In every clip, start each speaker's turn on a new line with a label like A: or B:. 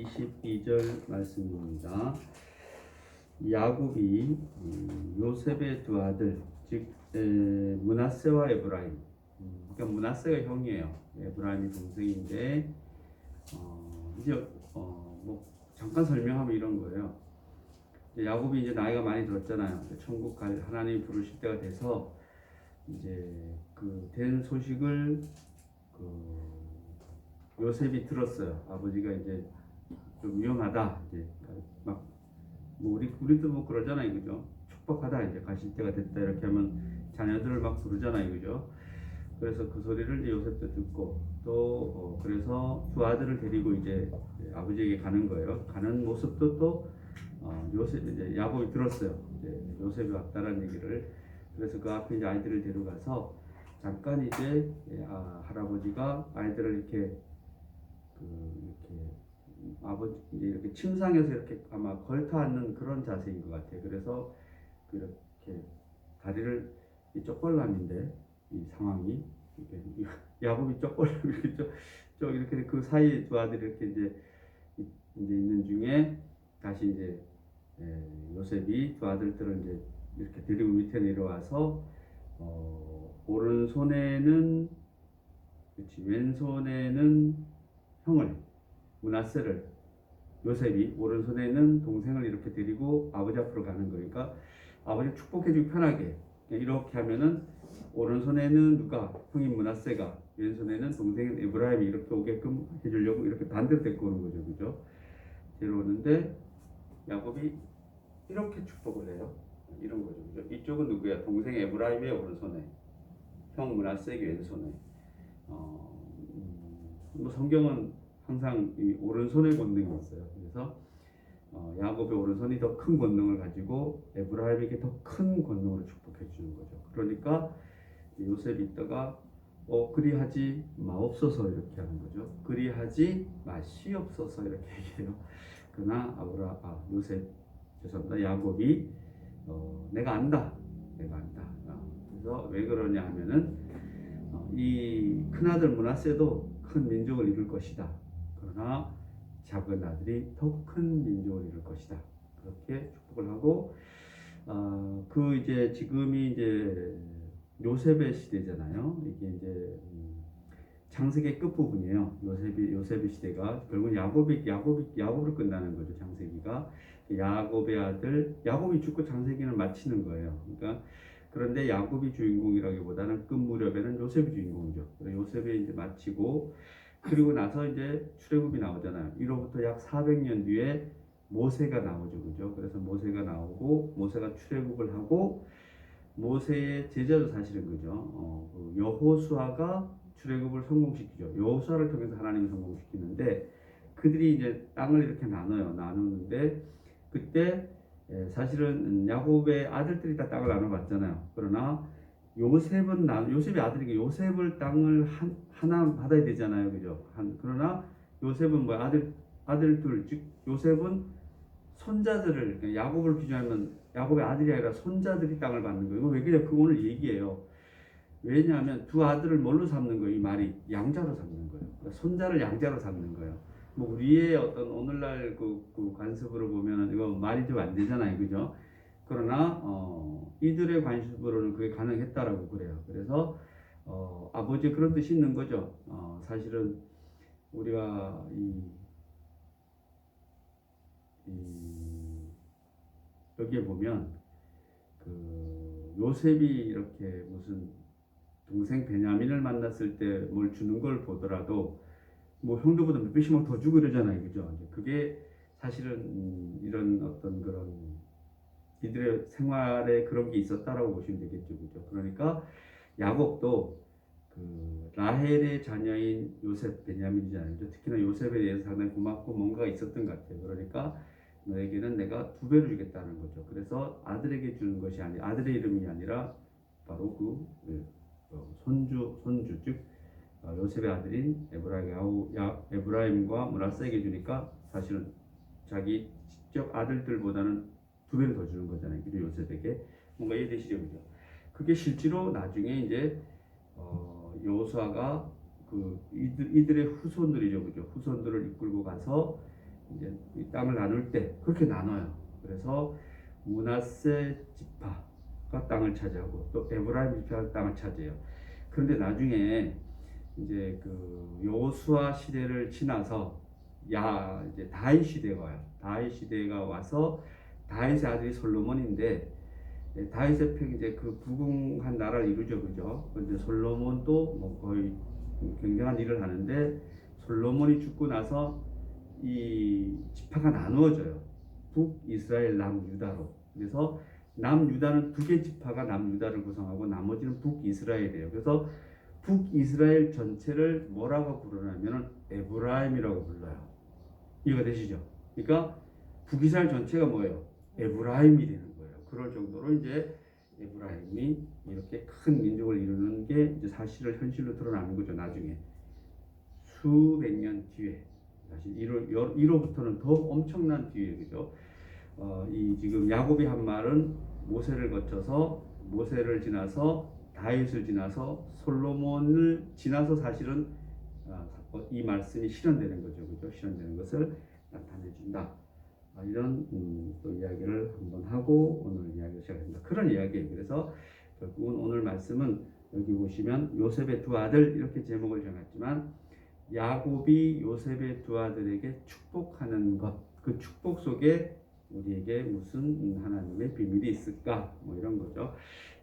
A: 22절 말씀입니다. 야곱이 요셉의 두 아들, 즉 므낫세와 에브라임, 그러니까 므낫세가 형이에요. 에브라임이 동생인데 이제 뭐 잠깐 설명하면 이런 거예요. 야곱이 이제 나이가 많이 들었잖아요. 천국 갈 하나님이 부르실 때가 돼서 이제 그 된 소식을 요셉이 들었어요. 아버지가 이제 좀 위험하다. 이제 막 뭐 우리도 뭐 그러잖아요, 그죠? 축복하다. 이제 가실 때가 됐다. 이렇게 하면 자녀들을 막 부르잖아요, 그죠? 그래서 그 소리를 이제 요셉도 듣고 또 그래서 두 아들을 데리고 이제 아버지에게 가는 거예요. 가는 모습도 또 요셉 이제 야곱이 들었어요. 이제 요셉이 왔다는 얘기를. 그래서 그 앞에 이제 아이들을 데려가서 잠깐 이제 할아버지가 아이들을 이렇게 아버지 이렇게 침상에서 이렇게 아마 걸터 앉는 그런 자세인 것 같아요. 그래서 이렇게 다리를 이 쪽벌남인데 이 상황이 야곱이 쪽벌남 이렇게 쪽 이렇게 그 사이 두 아들이 이렇게 이제 있는 중에 다시 이제 요셉이 두 아들들을 이제 이렇게 데리고 밑에 내려와서 오른손에는 그렇지 왼손에는 형을 므낫세를 요셉이 오른손에는 동생을 이렇게 데리고 아버지 앞으로 가는 거니까 아버지 축복해주기 편하게 이렇게 하면은 오른손에는 누가 형인 므낫세가 왼손에는 동생인 에브라임이 이렇게 오게끔 해주려고 이렇게 반대로 데리고 오는 거죠, 그죠? 데려오는데 야곱이 이렇게 축복을 해요. 이런 거죠, 그죠? 이쪽은 누구야? 동생 에브라임의 오른손에, 형 므낫세의 왼손에. 뭐 성경은 항상 이 오른손의 권능이 있어요. 그래서 야곱의 오른손이 더 큰 권능을 가지고 에브라임에게 더 큰 권능으로 축복해 주는 거죠. 그러니까 요셉이 있다가 그리하지 마옵소서 이렇게 하는 거죠. 그리하지 마시옵소서 이렇게 얘기해요. 그러나 요셉 죄송합니다. 야곱이 내가 안다. 그래서 왜 그러냐 하면은 이 큰아들 므낫세도 큰 민족을 이룰 것이다. 그러나 작은 아들이 더 큰 민족을 이룰 것이다. 그렇게 축복을 하고 그 이제 지금이 이제 요셉의 시대잖아요. 이게 이제 창세기 끝 부분이에요. 요셉의 시대가 결국 야곱으로 끝나는 거죠. 창세기가 야곱의 아들 야곱이 죽고 창세기는 마치는 거예요. 그러니까 그런데 야곱이 주인공이라기보다는 끝 무렵에는 요셉이 주인공이죠. 요셉이 이제 마치고 그리고 나서 이제 출애굽이 나오잖아요. 이로부터 약 400년 뒤에 모세가 나오죠, 그죠? 그래서 모세가 나오고 모세가 출애굽을 하고 모세의 제자도 사실은 그죠. 여호수아가 출애굽을 성공시키죠. 여호수아를 통해서 하나님이 성공시키는데 그들이 이제 땅을 이렇게 나누는데 그때 사실은 야곱의 아들들이 다 땅을 나눠봤잖아요. 그러나 요셉의 아들이니까 요셉을 땅을 하나 받아야 되잖아요, 그죠? 그러나 요셉은 뭐 아들들 즉 요셉은 손자들을 그러니까 야곱을 기준하면 야곱의 아들이 아니라 손자들이 땅을 받는 거예요. 왜 그래? 그거 오늘 얘기해요. 왜냐하면 두 아들을 뭘로 삼는 거예요? 이 말이 양자로 삼는 거예요. 그러니까 손자를 양자로 삼는 거예요. 뭐 우리의 어떤 오늘날 그 관습으로 보면은 이거 말이 좀 안 되잖아요, 그죠? 그러나 이들의 관습으로는 그게 가능했다라고 그래요. 그래서 아버지 그런 뜻이 있는 거죠. 사실은 우리가 여기에 보면 그 요셉이 이렇게 무슨 동생 베냐민을 만났을 때 뭘 주는 걸 보더라도 뭐 형들보다 몇 배씩 더 주고 이러잖아요, 그죠? 그게 사실은 이런 어떤 그런 이들의 생활에 그런 게 있었다라고 보시면 되겠죠, 그죠? 그러니까 야곱도 그 라헬의 자녀인 요셉 베냐민이잖아요. 특히나 요셉에 대해서 상당히 고맙고 뭔가가 있었던 것 같아요. 그러니까 너에게는 내가 2배를 주겠다는 거죠. 그래서 아들에게 주는 것이 아니 아들의 이름이 아니라 바로 손주 즉 요셉의 아들인 에브라임과 므낫세에게 주니까 사실은 자기 직접 아들들보다는 2배를 더 주는 거잖아요. 그죠? 요셉에게 뭔가 이해되시죠, 그죠? 그게 실제로 나중에 이제 여호수아가 이들의 후손들이죠, 그죠? 후손들을 이끌고 가서 이제 이 땅을 나눌 때 그렇게 나눠요. 그래서 므낫세 지파가 땅을 차지하고 또 에브라임 지파가 땅을 차지해요. 그런데 나중에 이제 그 여호수아 시대를 지나서 이제 다윗 시대가 와요. 다윗 시대가 와서 다윗의 아들이 솔로몬인데 다윗의 편 이제 그 부궁한 나라를 이루죠, 그죠? 근데 솔로몬도 뭐 거의 굉장한 일을 하는데 솔로몬이 죽고 나서 이 지파가 나누어져요. 북이스라엘, 남유다로. 그래서 남유다는 두 개 지파가 남유다를 구성하고 나머지는 북이스라엘이에요. 그래서 북이스라엘 전체를 뭐라고 부르냐면은 에브라임이라고 불러요. 이해가 되시죠? 그러니까 북이스라엘 전체가 뭐예요? 에브라임이 되는 거예요. 그럴 정도로 이제 에브라임이 이렇게 큰 민족을 이루는 게 이제 사실을 현실로 드러나는 거죠. 나중에 수백 년 뒤에 사실 이로부터는 더 엄청난 뒤에 그죠? 이 지금 야곱이 한 말은 모세를 거쳐서 모세를 지나서 다윗을 지나서 솔로몬을 지나서 사실은 이 말씀이 실현되는 거죠. 그죠? 실현되는 것을 나타내 준다. 이런 또 이야기를 한번 하고 오늘 이야기를 시작합니다. 그런 이야기예요. 그래서 결국은 오늘 말씀은 여기 보시면 요셉의 두 아들 이렇게 제목을 정했지만 야곱이 요셉의 두 아들에게 축복하는 것, 그 축복 속에 우리에게 무슨 하나님의 비밀이 있을까? 뭐 이런 거죠.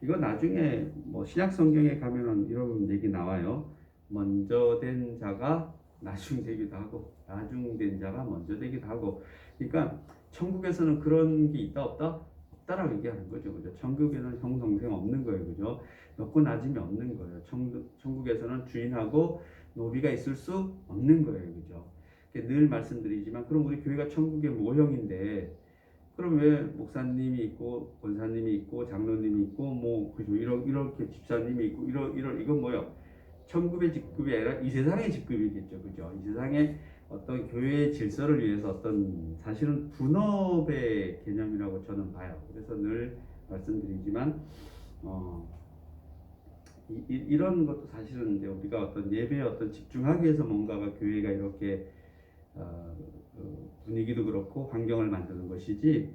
A: 이거 나중에 뭐 신약 성경에 가면은 이런 얘기 나와요. 먼저 된 자가 나중 되기도 하고, 나중 된 자가 먼저 되기도 하고. 그러니까 천국에서는 그런 게 있다 없다? 없다라고 얘기하는 거죠, 그죠? 천국에는 형 동생 없는 거예요, 그죠? 높고 낮음이 없는 거예요. 천국에서는 주인하고 노비가 있을 수 없는 거예요, 그죠? 늘 말씀드리지만, 그럼 우리 교회가 천국의 모형인데, 그럼 왜 목사님이 있고 권사님이 있고 장로님이 있고 뭐 그죠? 이렇게 집사님이 있고 이건 뭐요? 천국의 직급이 아니라 이 세상의 직급이겠죠, 그죠? 이 세상의 어떤 교회의 질서를 위해서 어떤 사실은 분업의 개념이라고 저는 봐요. 그래서 늘 말씀드리지만 이런 것도 사실은 이제 우리가 어떤 예배에 어떤 집중하기 위해서 뭔가가 교회가 이렇게 분위기도 그렇고 환경을 만드는 것이지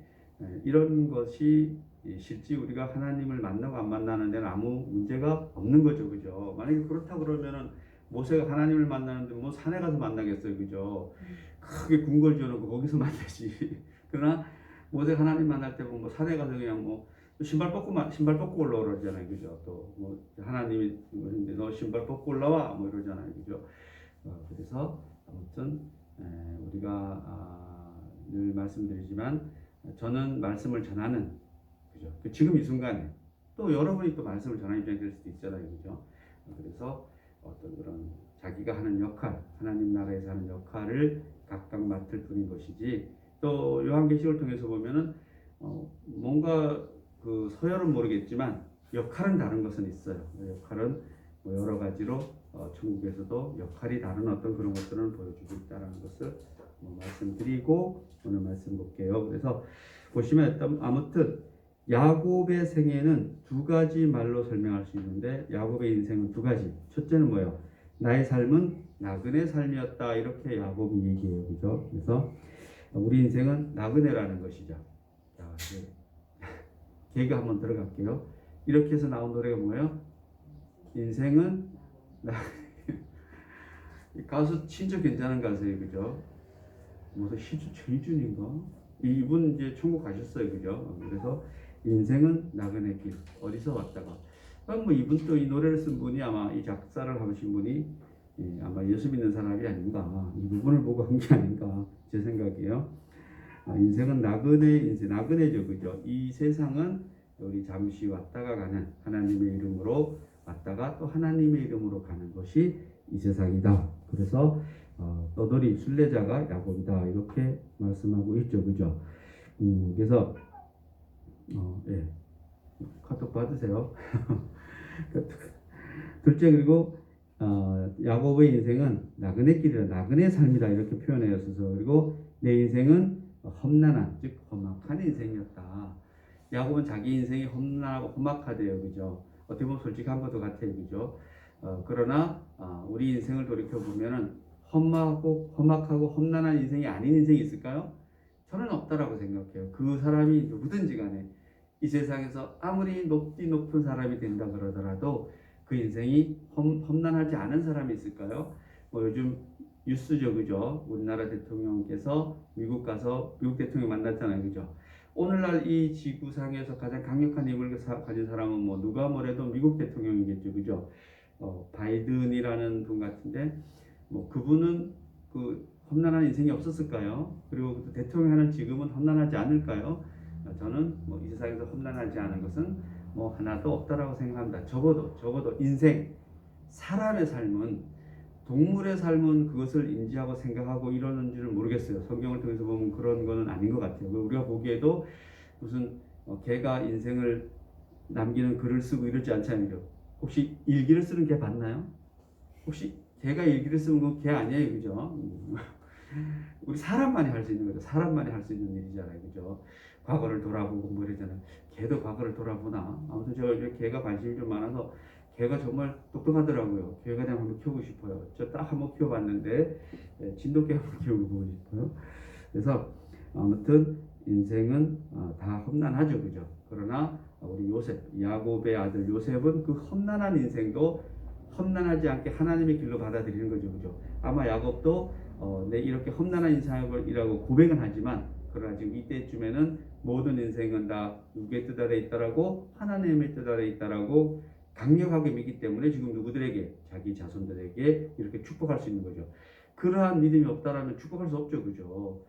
A: 이런 것이 실제 우리가 하나님을 만나고 안 만나는 데는 아무 문제가 없는 거죠, 그죠? 만약에 그렇다 그러면은 모세가 하나님을 만나는데 뭐 산에 가서 만나겠어요, 그죠? 크게 궁궐 지어놓고 거기서 만나지. 그러나 모세가 하나님 만날 때 보면 뭐 산에 가서 그냥 뭐 신발 벗고 올라오라 그러잖아요, 그죠? 또 뭐 하나님이 너 신발 벗고 올라와 뭐 이러잖아요, 그죠? 그래서 아무튼 우리가 늘 말씀드리지만 저는 말씀을 전하는 그죠? 지금 이 순간에 또 여러분이 또 말씀을 전하는 입장이 될 수도 있잖아요, 그죠? 그래서 어떤 그런 자기가 하는 역할, 하나님 나라에서 하는 역할을 각각 맡을 뿐인 것이지 또 요한계시록을 통해서 보면은 뭔가 그 서열은 모르겠지만 역할은 다른 것은 있어요. 역할은 뭐 여러 가지로 천국에서도 역할이 다른 어떤 그런 것들을 보여주고 있다는 것을 말씀드리고 오늘 말씀 볼게요. 그래서 보시면 아무튼 야곱의 생애는 두 가지 말로 설명할 수 있는데 야곱의 인생은 두 가지. 첫째는 뭐예요? 나의 삶은 나그네 삶이었다 이렇게 야곱이 얘기해요, 그죠? 그래서 우리 인생은 나그네라는 것이죠. 자, 개그 한번 들어갈게요. 이렇게 해서 나온 노래가 뭐예요? 인생은 가수 진짜 괜찮은 가수예요, 그죠? 무슨 희주 최희준인가? 이분 이제 천국 가셨어요, 그죠? 그래서 인생은 나그네 길 어디서 왔다가 뭐 이분 또 이 노래를 쓴 분이 아마 이 작사를 하신 분이 아마 예수 믿는 사람이 아닌가 이 부분을 보고 한 게 아닌가 제 생각이에요. 인생은 나그네죠, 그죠? 이 세상은 우리 잠시 왔다가 가는 하나님의 이름으로 왔다가 또 하나님의 이름으로 가는 것이 이 세상이다. 그래서 떠돌이 순례자가 야곱이다 이렇게 말씀하고 있죠, 그죠? 그래서 예, 카톡 받으세요. 둘째 그리고 야곱의 인생은 나그네 길이라 나그네 삶이다 이렇게 표현하였어서 그리고 내 인생은 험난한 즉 험악한 인생이었다. 야곱은 자기 인생이 험난하고 험악하대요, 그죠? 어떻게 보면 솔직한 것도 같아요, 그죠? 그러나 우리 인생을 돌이켜 보면은 험악하고 험난한 인생이 아닌 인생이 있을까요? 저는 없다라고 생각해요. 그 사람이 누구든지 간에 이 세상에서 아무리 높은 사람이 된다 그러더라도 그 인생이 험난하지 않은 사람이 있을까요? 뭐 요즘 뉴스죠, 그죠? 우리나라 대통령께서 미국 가서 미국 대통령 만났잖아요, 그죠? 오늘날 이 지구상에서 가장 강력한 힘을 가진 사람은 뭐 누가 뭐래도 미국 대통령이겠죠, 그죠? 바이든이라는 분 같은데 뭐 그분은 그 험난한 인생이 없었을까요? 그리고 그 대통령 하는 지금은 험난하지 않을까요? 저는 뭐 이 세상에서 험난하지 않은 것은 뭐 하나도 없다라고 생각합니다. 적어도 인생, 사람의 삶은 동물의 삶은 그것을 인지하고 생각하고 이러는지는 모르겠어요. 성경을 통해서 보면 그런 거는 아닌 것 같아요. 우리가 보기에도 무슨 개가 인생을 남기는 글을 쓰고 이러지 않잖아요. 혹시 일기를 쓰는 개 봤나요? 혹시 개가 일기를 쓰는 건 개 아니에요, 그죠? 우리 사람만이 할 수 있는 거죠. 사람만이 할 수 있는 일이잖아요, 그죠? 과거를 돌아보고 뭐 이러잖아요. 개도 과거를 돌아보나? 아무튼 제가 이제 개가 관심이 좀 많아서 개가 정말 똑똑하더라고요. 개가 그냥 한번 키우고 싶어요. 저 딱 한번 키워봤는데 진돗개 한번 키우고 보고 싶어요. 그래서 아무튼 인생은 다 험난하죠, 그죠? 그러나 우리 요셉, 야곱의 아들 요셉은 그 험난한 인생도 험난하지 않게 하나님의 길로 받아들이는 거죠, 그죠? 아마 야곱도 내 이렇게 험난한 인생이라고 고백은 하지만 그러나 지금 이때쯤에는 모든 인생은 다 누구의 뜻 아래 있다라고 하나님의 뜻 아래 있다라고 강력하게 믿기 때문에 지금 누구들에게 자기 자손들에게 이렇게 축복할 수 있는 거죠. 그러한 믿음이 없다라면 축복할 수 없죠, 그죠?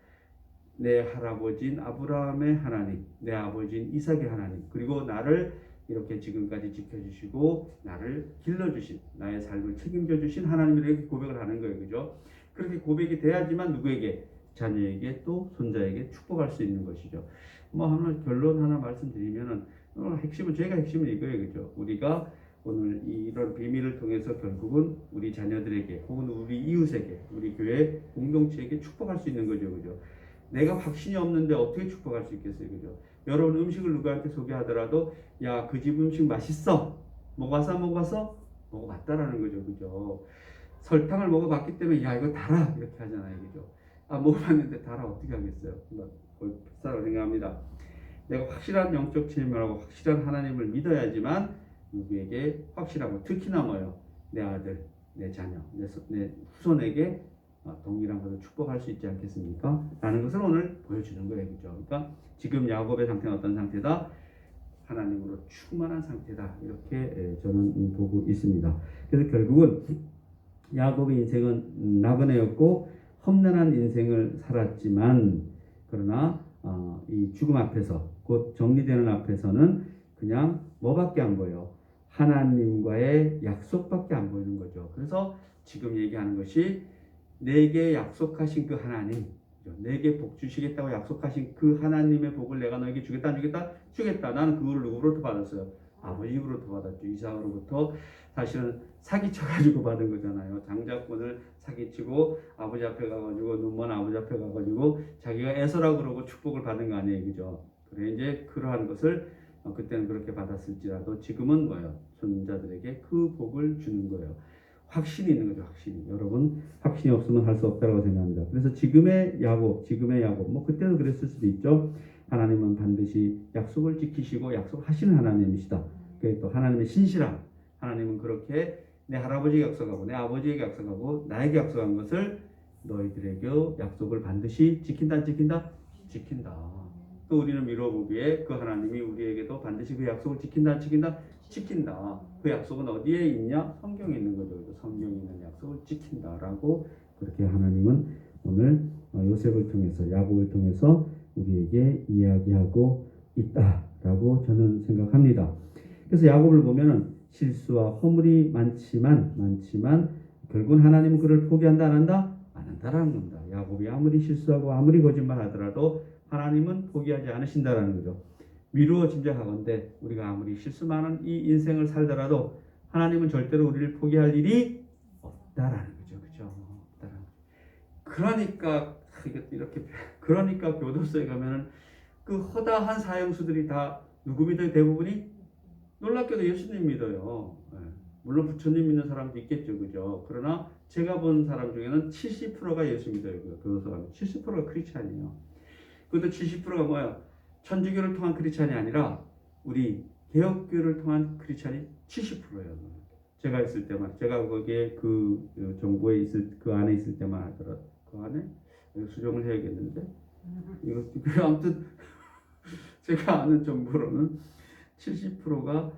A: 내 할아버지인 아브라함의 하나님, 내 아버지인 이삭의 하나님, 그리고 나를 이렇게 지금까지 지켜주시고 나를 길러주신, 나의 삶을 책임져 주신 하나님을 이렇게 고백을 하는 거예요, 그죠? 그렇게 고백이 돼야지만 누구에게? 자녀에게 또 손자에게 축복할 수 있는 것이죠. 뭐 하나 결론 하나 말씀드리면은 핵심은 제가 핵심은 이거예요, 그죠? 우리가 오늘 이런 비밀을 통해서 결국은 우리 자녀들에게 혹은 우리 이웃에게, 우리 교회 공동체에게 축복할 수 있는 거죠, 그죠? 내가 확신이 없는데 어떻게 축복할 수 있겠어요, 그죠? 여러분 음식을 누구한테 소개하더라도 야, 그 집 음식 맛있어. 먹어봤어? 먹어봤다라는 거죠, 그죠? 설탕을 먹어봤기 때문에 야, 이거 달아 이렇게 하잖아요, 그죠? 먹어봤는데 달아 어떻게 하겠어요? 거의 비슷하다고 생각합니다. 내가 확실한 영적 체험하고 확실한 하나님을 믿어야지만 누구에게 확실하고 특히나 뭐요? 내 아들, 내 자녀, 내 후손에게 동일한 것을 축복할 수 있지 않겠습니까? 라는 것을 오늘 보여주는 거예요, 그죠? 그러니까 지금 야곱의 상태는 어떤 상태다? 하나님으로 충만한 상태다. 이렇게 저는 보고 있습니다. 그래서 결국은 야곱의 인생은 나그네였고 험난한 인생을 살았지만 그러나 이 죽음 앞에서 곧 정리되는 앞에서는 그냥 뭐밖에 안 보여? 하나님과의 약속밖에 안 보이는 거죠. 그래서 지금 얘기하는 것이 내게 약속하신 그 하나님, 내게 복 주시겠다고 약속하신 그 하나님의 복을 내가 너에게 주겠다 안 주겠다? 주겠다. 나는 그걸 누구로부터 받았어요? 아버지 입으로부터 받았죠. 이삭으로부터. 사실은 사기쳐가지고 받은 거잖아요. 장자권을 사기치고 아버지 앞에 가가지고 눈먼 아버지 앞에 가가지고 자기가 애서라 그러고 축복을 받은 거 아니에요, 그죠? 그래 이제 그러한 것을 그때는 그렇게 받았을지라도 지금은 뭐예요? 손자들에게 그 복을 주는 거예요. 확신이 있는 거죠, 확신이. 여러분 확신이 없으면 할 수 없다고 생각합니다. 그래서 지금의 야곱, 뭐 그때는 그랬을 수도 있죠. 하나님은 반드시 약속을 지키시고 약속하시는 하나님이시다. 그게 또 하나님의 신실함. 하나님은 그렇게 내 할아버지에게 약속하고 내 아버지에게 약속하고 나에게 약속한 것을 너희들에게 약속을 반드시 지킨다. 또 우리는 미뤄보기에 그 하나님이 우리에게도 반드시 그 약속을 지킨다. 그 약속은 어디에 있냐? 성경에 있는 거죠. 성경에 있는 약속을 지킨다라고 그렇게 하나님은 오늘 요셉을 통해서 야곱을 통해서 우리에게 이야기하고 있다라고 저는 생각합니다. 그래서 야곱을 보면은 실수와 허물이 많지만 결국은 하나님은 그를 포기한다 안 한다? 안 한다라는 겁니다. 야곱이 아무리 실수하고 아무리 거짓말하더라도 하나님은 포기하지 않으신다라는 거죠. 미루어 짐작하건대 우리가 아무리 실수 많은 이 인생을 살더라도 하나님은 절대로 우리를 포기할 일이 없다라는 거죠, 그죠? 그러니까 교도소에 가면은 그 허다한 사형수들이 다 누구 믿어요? 대부분이 놀랍게도 예수님 믿어요. 물론 부처님 믿는 사람도 있겠죠, 그죠? 그러나 제가 본 사람 중에는 70%가 예수 믿어요. 그 사람 70%가 크리스찬이에요. 그것도 70%가 뭐야? 천주교를 통한 크리스찬이 아니라 우리 개혁교를 통한 크리스찬이 70%예요. 제가 있을 때만, 제가 거기에 그 정부에 있을 그 안에 있을 때만 하더라도 그 안에 수정을 해야겠는데 이거 아무튼 제가 아는 정보로는 70%가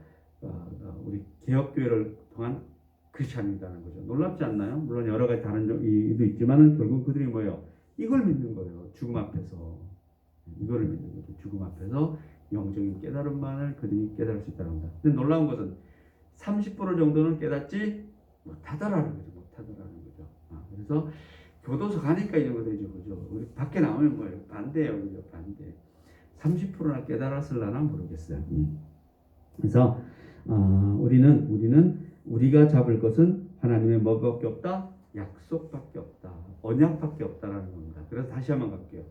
A: 우리 개혁교회를 통한 크리스찬이라는 거죠. 놀랍지 않나요? 물론 여러 가지 다른 이도 있지만은 결국 그들이 뭐예요? 이걸 믿는 거예요. 죽음 앞에서 이거를 믿는 거죠. 죽음 앞에서 영적인 깨달음만을 그들이 깨달을 수 있다는 겁니다. 근데 놀라운 것은 30% 정도는 깨닫지 못하더라는 거죠. 못하더라는 거죠. 그래서 교도소 가니까 이런 거 되죠. 그죠? 우리 밖에 나오면 뭐예요? 반대예요. 그죠? 반대. 30%나 깨달았을라나 모르겠어요. 그래서 우리는 우리가 잡을 것은 하나님의 뭐밖에 없다? 약속밖에 없다. 언약밖에 없다라는 겁니다. 그래서 다시 한번 갈게요.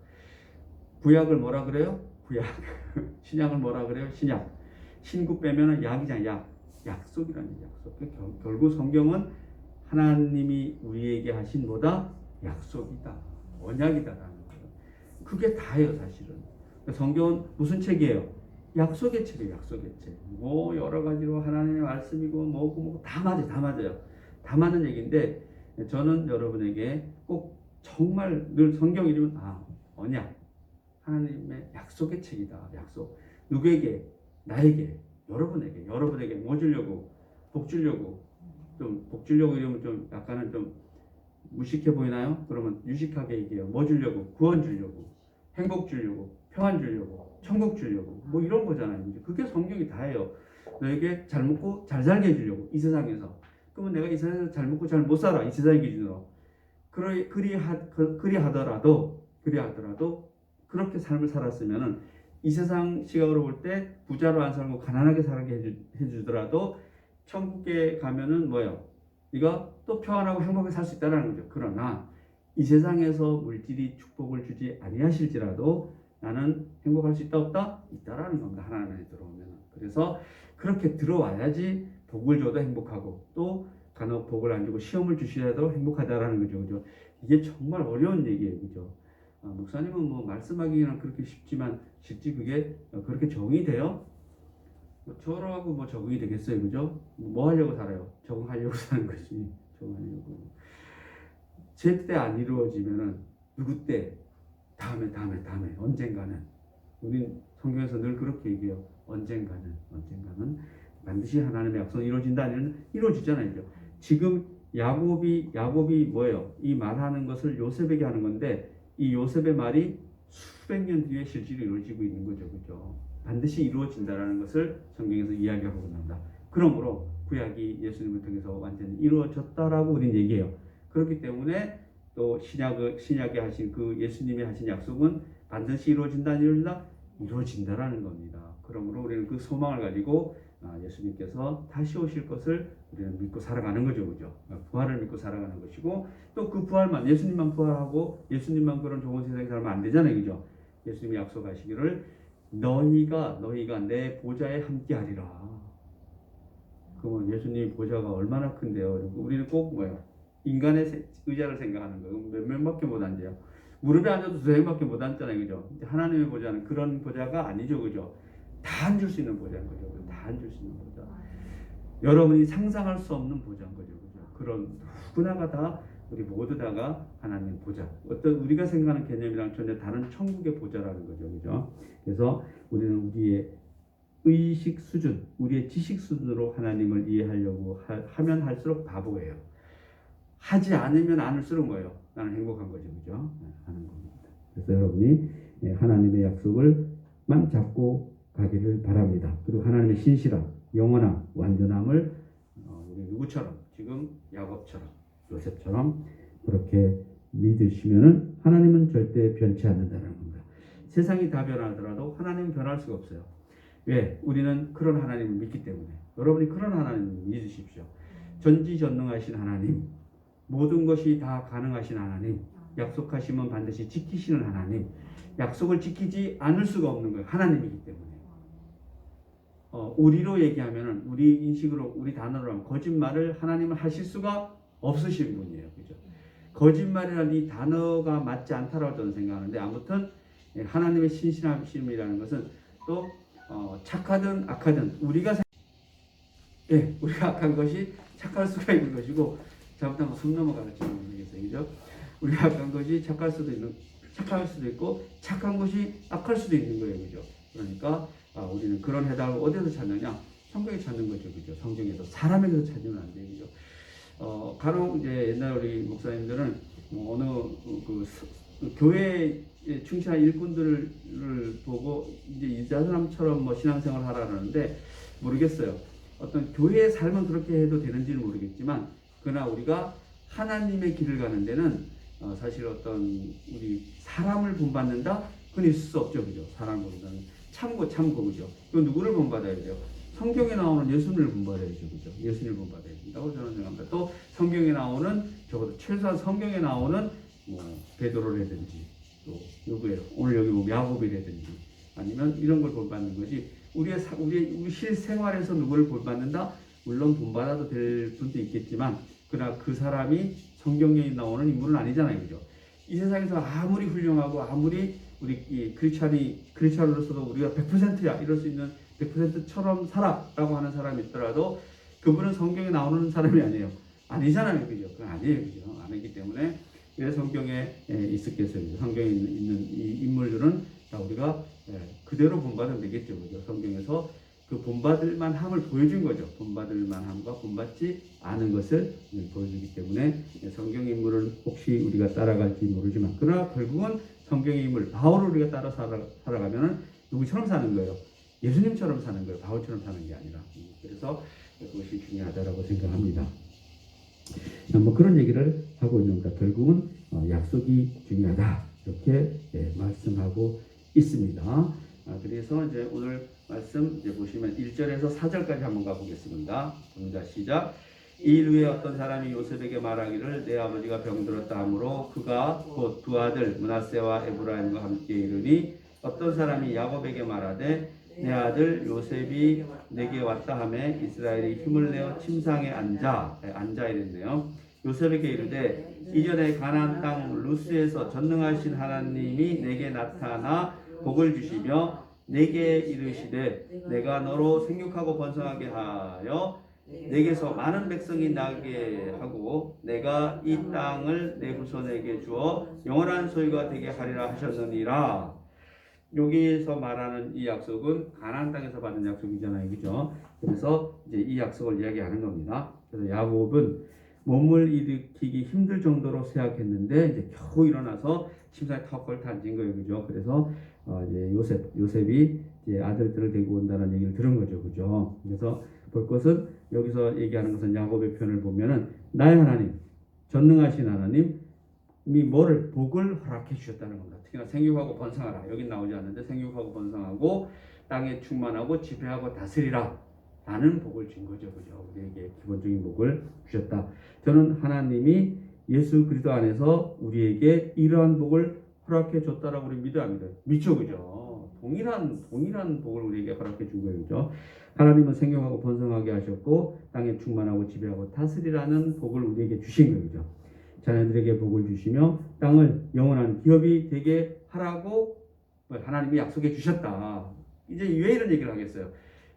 A: 구약을 뭐라 그래요? 구약. 신약을 뭐라 그래요? 신약. 신구 빼면은 약이잖아요. 약. 약속이라는 약속. 결국 성경은 하나님이 우리에게 하신 뭐다? 약속이다. 언약이다라는 거예요. 그게 다예요, 사실은. 성경은 무슨 책이에요? 약속의 책이에요. 약속의 책. 뭐 여러 가지로 하나님의 말씀이고 뭐고 다 맞아요. 다 맞아요. 다 맞는 얘기인데 저는 여러분에게 꼭 정말 늘 성경 읽으면 언약. 하나님의 약속의 책이다. 약속. 누구에게? 나에게. 여러분에게 뭐 주려고? 복 주려고. 좀 복 주려고 이러면 좀 약간은 좀 무식해 보이나요? 그러면 유식하게 얘기해요. 뭐 주려고? 구원 주려고. 행복 주려고. 평안 주려고. 천국 주려고. 뭐 이런 거잖아요. 그게 성경이 다예요. 너에게 잘 먹고 잘 살게 해주려고. 이 세상에서. 그러면 내가 이 세상에서 잘 먹고 잘 못 살아. 이 세상의 기준으로. 그리하더라도 그렇게 삶을 살았으면은 이 세상 시각으로 볼 때 부자로 안 살고 가난하게 살게 해주더라도 천국에 가면은 뭐예요? 네가 또 평안하고 행복하게 살 수 있다는 거죠. 그러나 이 세상에서 물질이 축복을 주지 아니하실지라도 나는 행복할 수 있다 없다? 있다라는 겁니다. 하나님에 들어오면. 그래서 그렇게 들어와야지 복을 줘도 행복하고 또 간혹 복을 안 주고 시험을 주시더라도 행복하다라는 거죠. 그죠? 이게 정말 어려운 얘기예요. 그죠? 목사님은 뭐 말씀하기는 그렇게 쉽지만 실제 그게 그렇게 적응이 돼요? 저라고 뭐 적응이 되겠어요. 그죠? 뭐 하려고 살아요? 적응하려고 사는 것이 적응하려고. 제 때 안 이루어지면은 누구 때? 다음에 언젠가는. 우린 성경에서 늘 그렇게 얘기해요. 언젠가는 반드시 하나님의 약속은 이루어진다. 이루어지잖아요. 그죠? 지금 야곱이 뭐예요? 이 말하는 것을 요셉에게 하는 건데 이 요셉의 말이 수백 년 뒤에 실제로 이루어지고 있는 거죠. 그죠? 반드시 이루어진다라는 것을 성경에서 이야기하고 있습니다. 그러므로 구약이 예수님을 통해서 완전히 이루어졌다라고 우리는 얘기해요. 그렇기 때문에 또 신약에 하신 그 예수님이 하신 약속은 반드시 이루어진다라는 겁니다. 그러므로 우리는 그 소망을 가지고 예수님께서 다시 오실 것을 우리는 믿고 살아가는 거죠. 그죠? 부활을 믿고 살아가는 것이고 또 그 부활만 예수님만 부활하고 예수님만 그런 좋은 세상에 살면 안 되잖아요. 그죠? 예수님이 약속하시기를 너희가 내 보좌에 함께하리라. 그러면 예수님 보좌가 얼마나 큰데요. 우리는 꼭 뭐예요? 인간의 의자를 생각하는 거예요. 몇 명밖에 못 앉아요. 무릎에 앉아도 두세 명밖에 못 앉잖아요. 그죠? 하나님의 보좌는 그런 보좌가 아니죠. 그죠? 다 앉을 수 있는 보좌인 거죠. 다 앉을 수 있는 보좌. 여러분이 상상할 수 없는 보좌인 거죠. 그죠? 그런 누구나가 다 우리 모두 다가 하나님 보좌. 어떤 우리가 생각하는 개념이랑 전혀 다른 천국의 보좌라는 거죠. 그죠? 그래서 우리는 우리의 의식 수준, 우리의 지식 수준으로 하나님을 이해하려고 하면 할수록 바보예요. 하지 않으면 않을수록 뭐예요? 나는 행복한 거죠. 그죠? 하는 겁니다. 그래서 여러분이 하나님의 약속을만 잡고 가기를 바랍니다. 그리고 하나님의 신실함, 영원함, 완전함을 우리 누구처럼 지금 야곱처럼 요셉처럼 그렇게 믿으시면은 하나님은 절대 변치 않는다는 겁니다. 세상이 다 변하더라도 하나님은 변할 수가 없어요. 왜? 우리는 그런 하나님을 믿기 때문에. 여러분이 그런 하나님을 믿으십시오. 전지전능하신 하나님, 모든 것이 다 가능하신 하나님, 약속하시면 반드시 지키시는 하나님, 약속을 지키지 않을 수가 없는 거예요. 하나님이기 때문에. 우리로 얘기하면은 우리 인식으로 우리 단어로 하면 거짓말을 하나님은 하실 수가 없으신 분이에요. 그죠? 거짓말이라는 이 단어가 맞지 않다라고 저는 생각하는데 아무튼 하나님의 신실하심이라는 것은 또 착하든 악하든 우리가 악한 것이 착할 수가 있는 것이고 잘못하면 숨 넘어가는 줄 모르겠어요. 그죠? 우리가 악한 것이 착할 수도 있고 착한 것이 악할 수도 있는 거예요. 그죠? 그러니까 우리는 그런 해답을 어디서 찾느냐? 성경에 찾는 거죠. 그죠? 성경에서 사람에게서 찾으면 안 돼요. 그죠? 간혹 이제 옛날 우리 목사님들은 어느 교회에 충실한 일꾼들을 보고 이제 이 사람처럼 뭐 신앙생활을 하라는데 모르겠어요. 어떤 교회의 삶은 그렇게 해도 되는지는 모르겠지만 그러나 우리가 하나님의 길을 가는 데는 사실 어떤 우리 사람을 본받는다? 그건 있을 수 없죠. 그죠? 사람을 본다는 참고 그죠? 또 누구를 본받아야 돼요? 성경에 나오는 예수님을 본받아야죠. 그죠? 예수님을 본받아야 된다고 저는 생각합니다. 또 성경에 나오는 적어도 최소한 성경에 나오는 뭐 베드로라든지 또 누구예요? 오늘 여기 보면 야곱이라든지 아니면 이런 걸 본받는 거지. 우리 실생활에서 누구를 본받는다? 물론 본받아도 될 분도 있겠지만 그러나 그 사람이 성경에 나오는 인물은 아니잖아요. 그죠? 이 세상에서 아무리 훌륭하고 아무리 우리 크리스찬으로서도 우리가 100%야 이럴 수 있는 100%처럼 살아라고 하는 사람이 있더라도 그분은 성경에 나오는 사람이 아니에요. 아니잖아요. 그죠? 그건 아니에요. 그죠? 아니기 때문에 왜 성경에 있었겠어요. 성경에 있는 이 인물들은 다 우리가 그대로 본받으면 되겠죠. 그죠? 성경에서 그 본받을 만함을 보여준 거죠. 본받을 만함과 본받지 않은 것을 보여주기 때문에 성경 인물을 혹시 우리가 따라갈지 모르지만 그러나 결국은 성경의 인물 바울을 우리가 따라 살아가면 누구처럼 사는 거예요? 예수님처럼 사는 거예요. 바울처럼 사는 게 아니라. 그래서 그것이 중요하다고 생각합니다. 뭐 그런 얘기를 하고 있는 겁니다. 결국은 약속이 중요하다 이렇게 말씀하고 있습니다. 그래서 이제 오늘 말씀 이제 보시면 1절에서 4절까지 한번 가보겠습니다. 자, 시작. 이 일 후에 어떤 사람이 요셉에게 말하기를 내 아버지가 병들었다 하므로 그가 곧 두 아들 므낫세와 에브라임과 함께 이르니 어떤 사람이 야곱에게 말하되 내 아들 요셉이 내게 왔다 하매 이스라엘이 힘을 내어 침상에 앉아 이랬네요. 요셉에게 이르되 이전에 가나안 땅 루스에서 전능하신 하나님이 내게 나타나 복을 주시며 내게 이르시되 내가 너로 생육하고 번성하게 하여 내게서 많은 백성이 나게 하고 내가 이 땅을 내 후손에게 주어 영원한 소유가 되게 하리라 하셨느니라. 여기서 말하는 이 약속은 가나안 땅에서 받은 약속이잖아요. 그죠? 그래서 이제 이 약속을 이야기하는 겁니다. 그래서 야곱은 몸을 일으키기 힘들 정도로 쇠약했는데 이제 겨우 일어나서 침상에 턱 걸터 앉은 거예요. 그죠? 그래서 이제 요셉이 이제 아들들을 데리고 온다는 얘기를 들은 거죠. 그죠? 그래서 볼 것은 여기서 얘기하는 것은 야곱의 표현을 보면은 나의 하나님, 전능하신 하나님 이 뭐를 복을 허락해 주셨다는 겁니다. 특히나 생육하고 번성하라. 여긴 나오지 않는데 생육하고 번성하고 땅에 충만하고 지배하고 다스리라 라는 복을 준 거죠. 그죠? 우리에게 기본적인 복을 주셨다. 저는 하나님이 예수 그리스도 안에서 우리에게 이러한 복을 허락해 줬다라고 우리 믿어야 합니다. 미쳐. 그죠? 동일한 복을 우리에게 허락해 준 거예요. 그죠? 하나님은 생육하고 번성하게 하셨고 땅에 충만하고 지배하고 다스리라는 복을 우리에게 주신 거예요. 그죠? 자녀들에게 복을 주시며 땅을 영원한 기업이 되게 하라고 하나님이 약속해 주셨다. 이제 왜 이런 얘기를 하겠어요?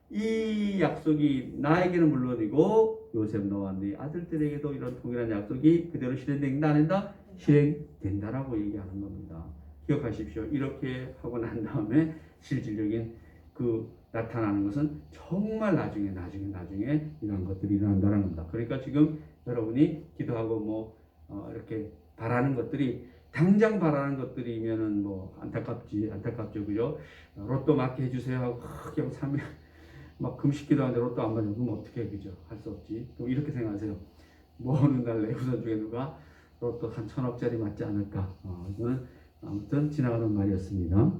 A: 이 약속이 나에게는 물론이고 요셉 너와 네 아들들에게도 이런 동일한 약속이 그대로 실행된다 안 된다? 실행된다라고 얘기하는 겁니다. 기억하십시오. 이렇게 하고 난 다음에 실질적인 그 나타나는 것은 정말 나중에 이런 것들이 일어난다는 겁니다. 그러니까 지금 여러분이 기도하고 이렇게 바라는 것들이 당장 바라는 것들이면은 안타깝죠. 그죠? 로또 맞게 해주세요 하고 그냥 참여 막 금식기도 하는데 로또 안 맞으면 그럼 어떻게 해. 그죠? 할 수 없지. 또 이렇게 생각하세요. 어느 날 내 후손 중에 누가 로또 한 1,000억짜리 맞지 않을까. 이거는 아무튼 지나가는 말이었습니다.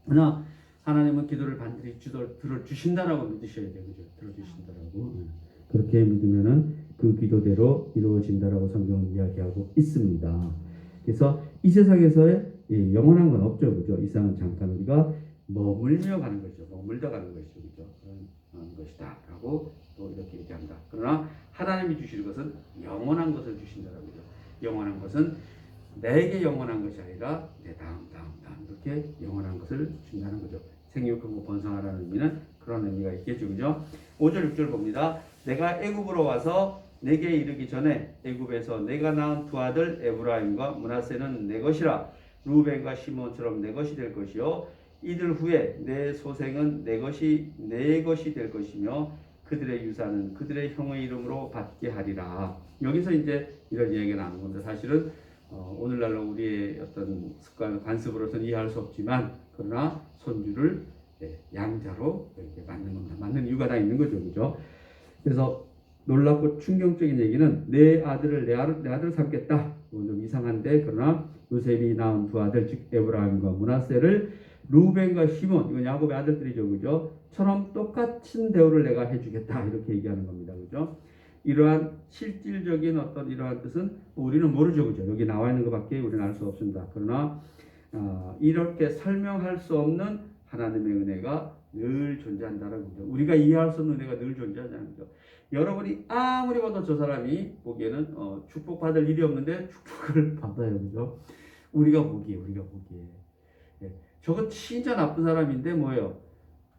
A: 그러나 하나님은 기도를 반드시 들어주신다라고 믿으셔야 돼요. 그죠? 들어주신다라고. 그렇게 믿으면은 그 기도대로 이루어진다라고 성경은 이야기하고 있습니다. 그래서 이 세상에서의 영원한 건 없죠. 그죠? 이 세상은 잠깐 우리가 머물며 가는 것이죠. 머물다 가는 것이죠. 그죠? 그런 것이다. 라고 또 이렇게 얘기한다. 그러나 하나님이 주실 것은 영원한 것을 주신다라고 그죠. 영원한 것은 내게 영원한 것이 아니라 내 다음 이렇게 영원한 것을 준다는 거죠. 생육하고 번성하라는 의미는 그런 의미가 있겠죠. 그죠? 5절 6절 봅니다. 내가 애굽으로 와서 내게 이르기 전에 애굽에서 내가 낳은 두 아들 에브라임과 므낫세는 내 것이라. 루벤과 시몬처럼 내 것이 될 것이요 이들 후에 내 소생은 내 것이 될 것이며 그들의 유산은 그들의 형의 이름으로 받게 하리라. 여기서 이제 이런 이야기가 나오는 겁니다. 사실은 오늘날로 우리의 어떤 습관 관습으로서는 이해할 수 없지만 그러나 손주를 양자로 이렇게 맞는 겁니다. 맞는 이유가 다 있는 거죠, 그죠? 그래서 놀랍고 충격적인 얘기는 내 아들을 내 아들 삼겠다. 좀 이상한데 그러나 요셉이 낳은 두 아들 즉 에브라임과 므낫세를 루벤과 시몬 이건 야곱의 아들들이죠, 그죠? 처럼 똑같은 대우를 내가 해주겠다 이렇게 얘기하는 겁니다, 그죠? 이러한 실질적인 어떤 이러한 뜻은 우리는 모르죠, 그죠? 여기 나와 있는 것밖에 우리는 알 수 없습니다. 그러나 이렇게 설명할 수 없는 하나님의 은혜가 늘 존재한다는 거죠. 우리가 이해할 수 없는 은혜가 늘 존재한다는 거죠. 여러분이 아무리 봐도 저 사람이 보기에는 축복받을 일이 없는데 축복을 받아요, 그죠? 우리가 보기에. 예. 저거 진짜 나쁜 사람인데 뭐예요?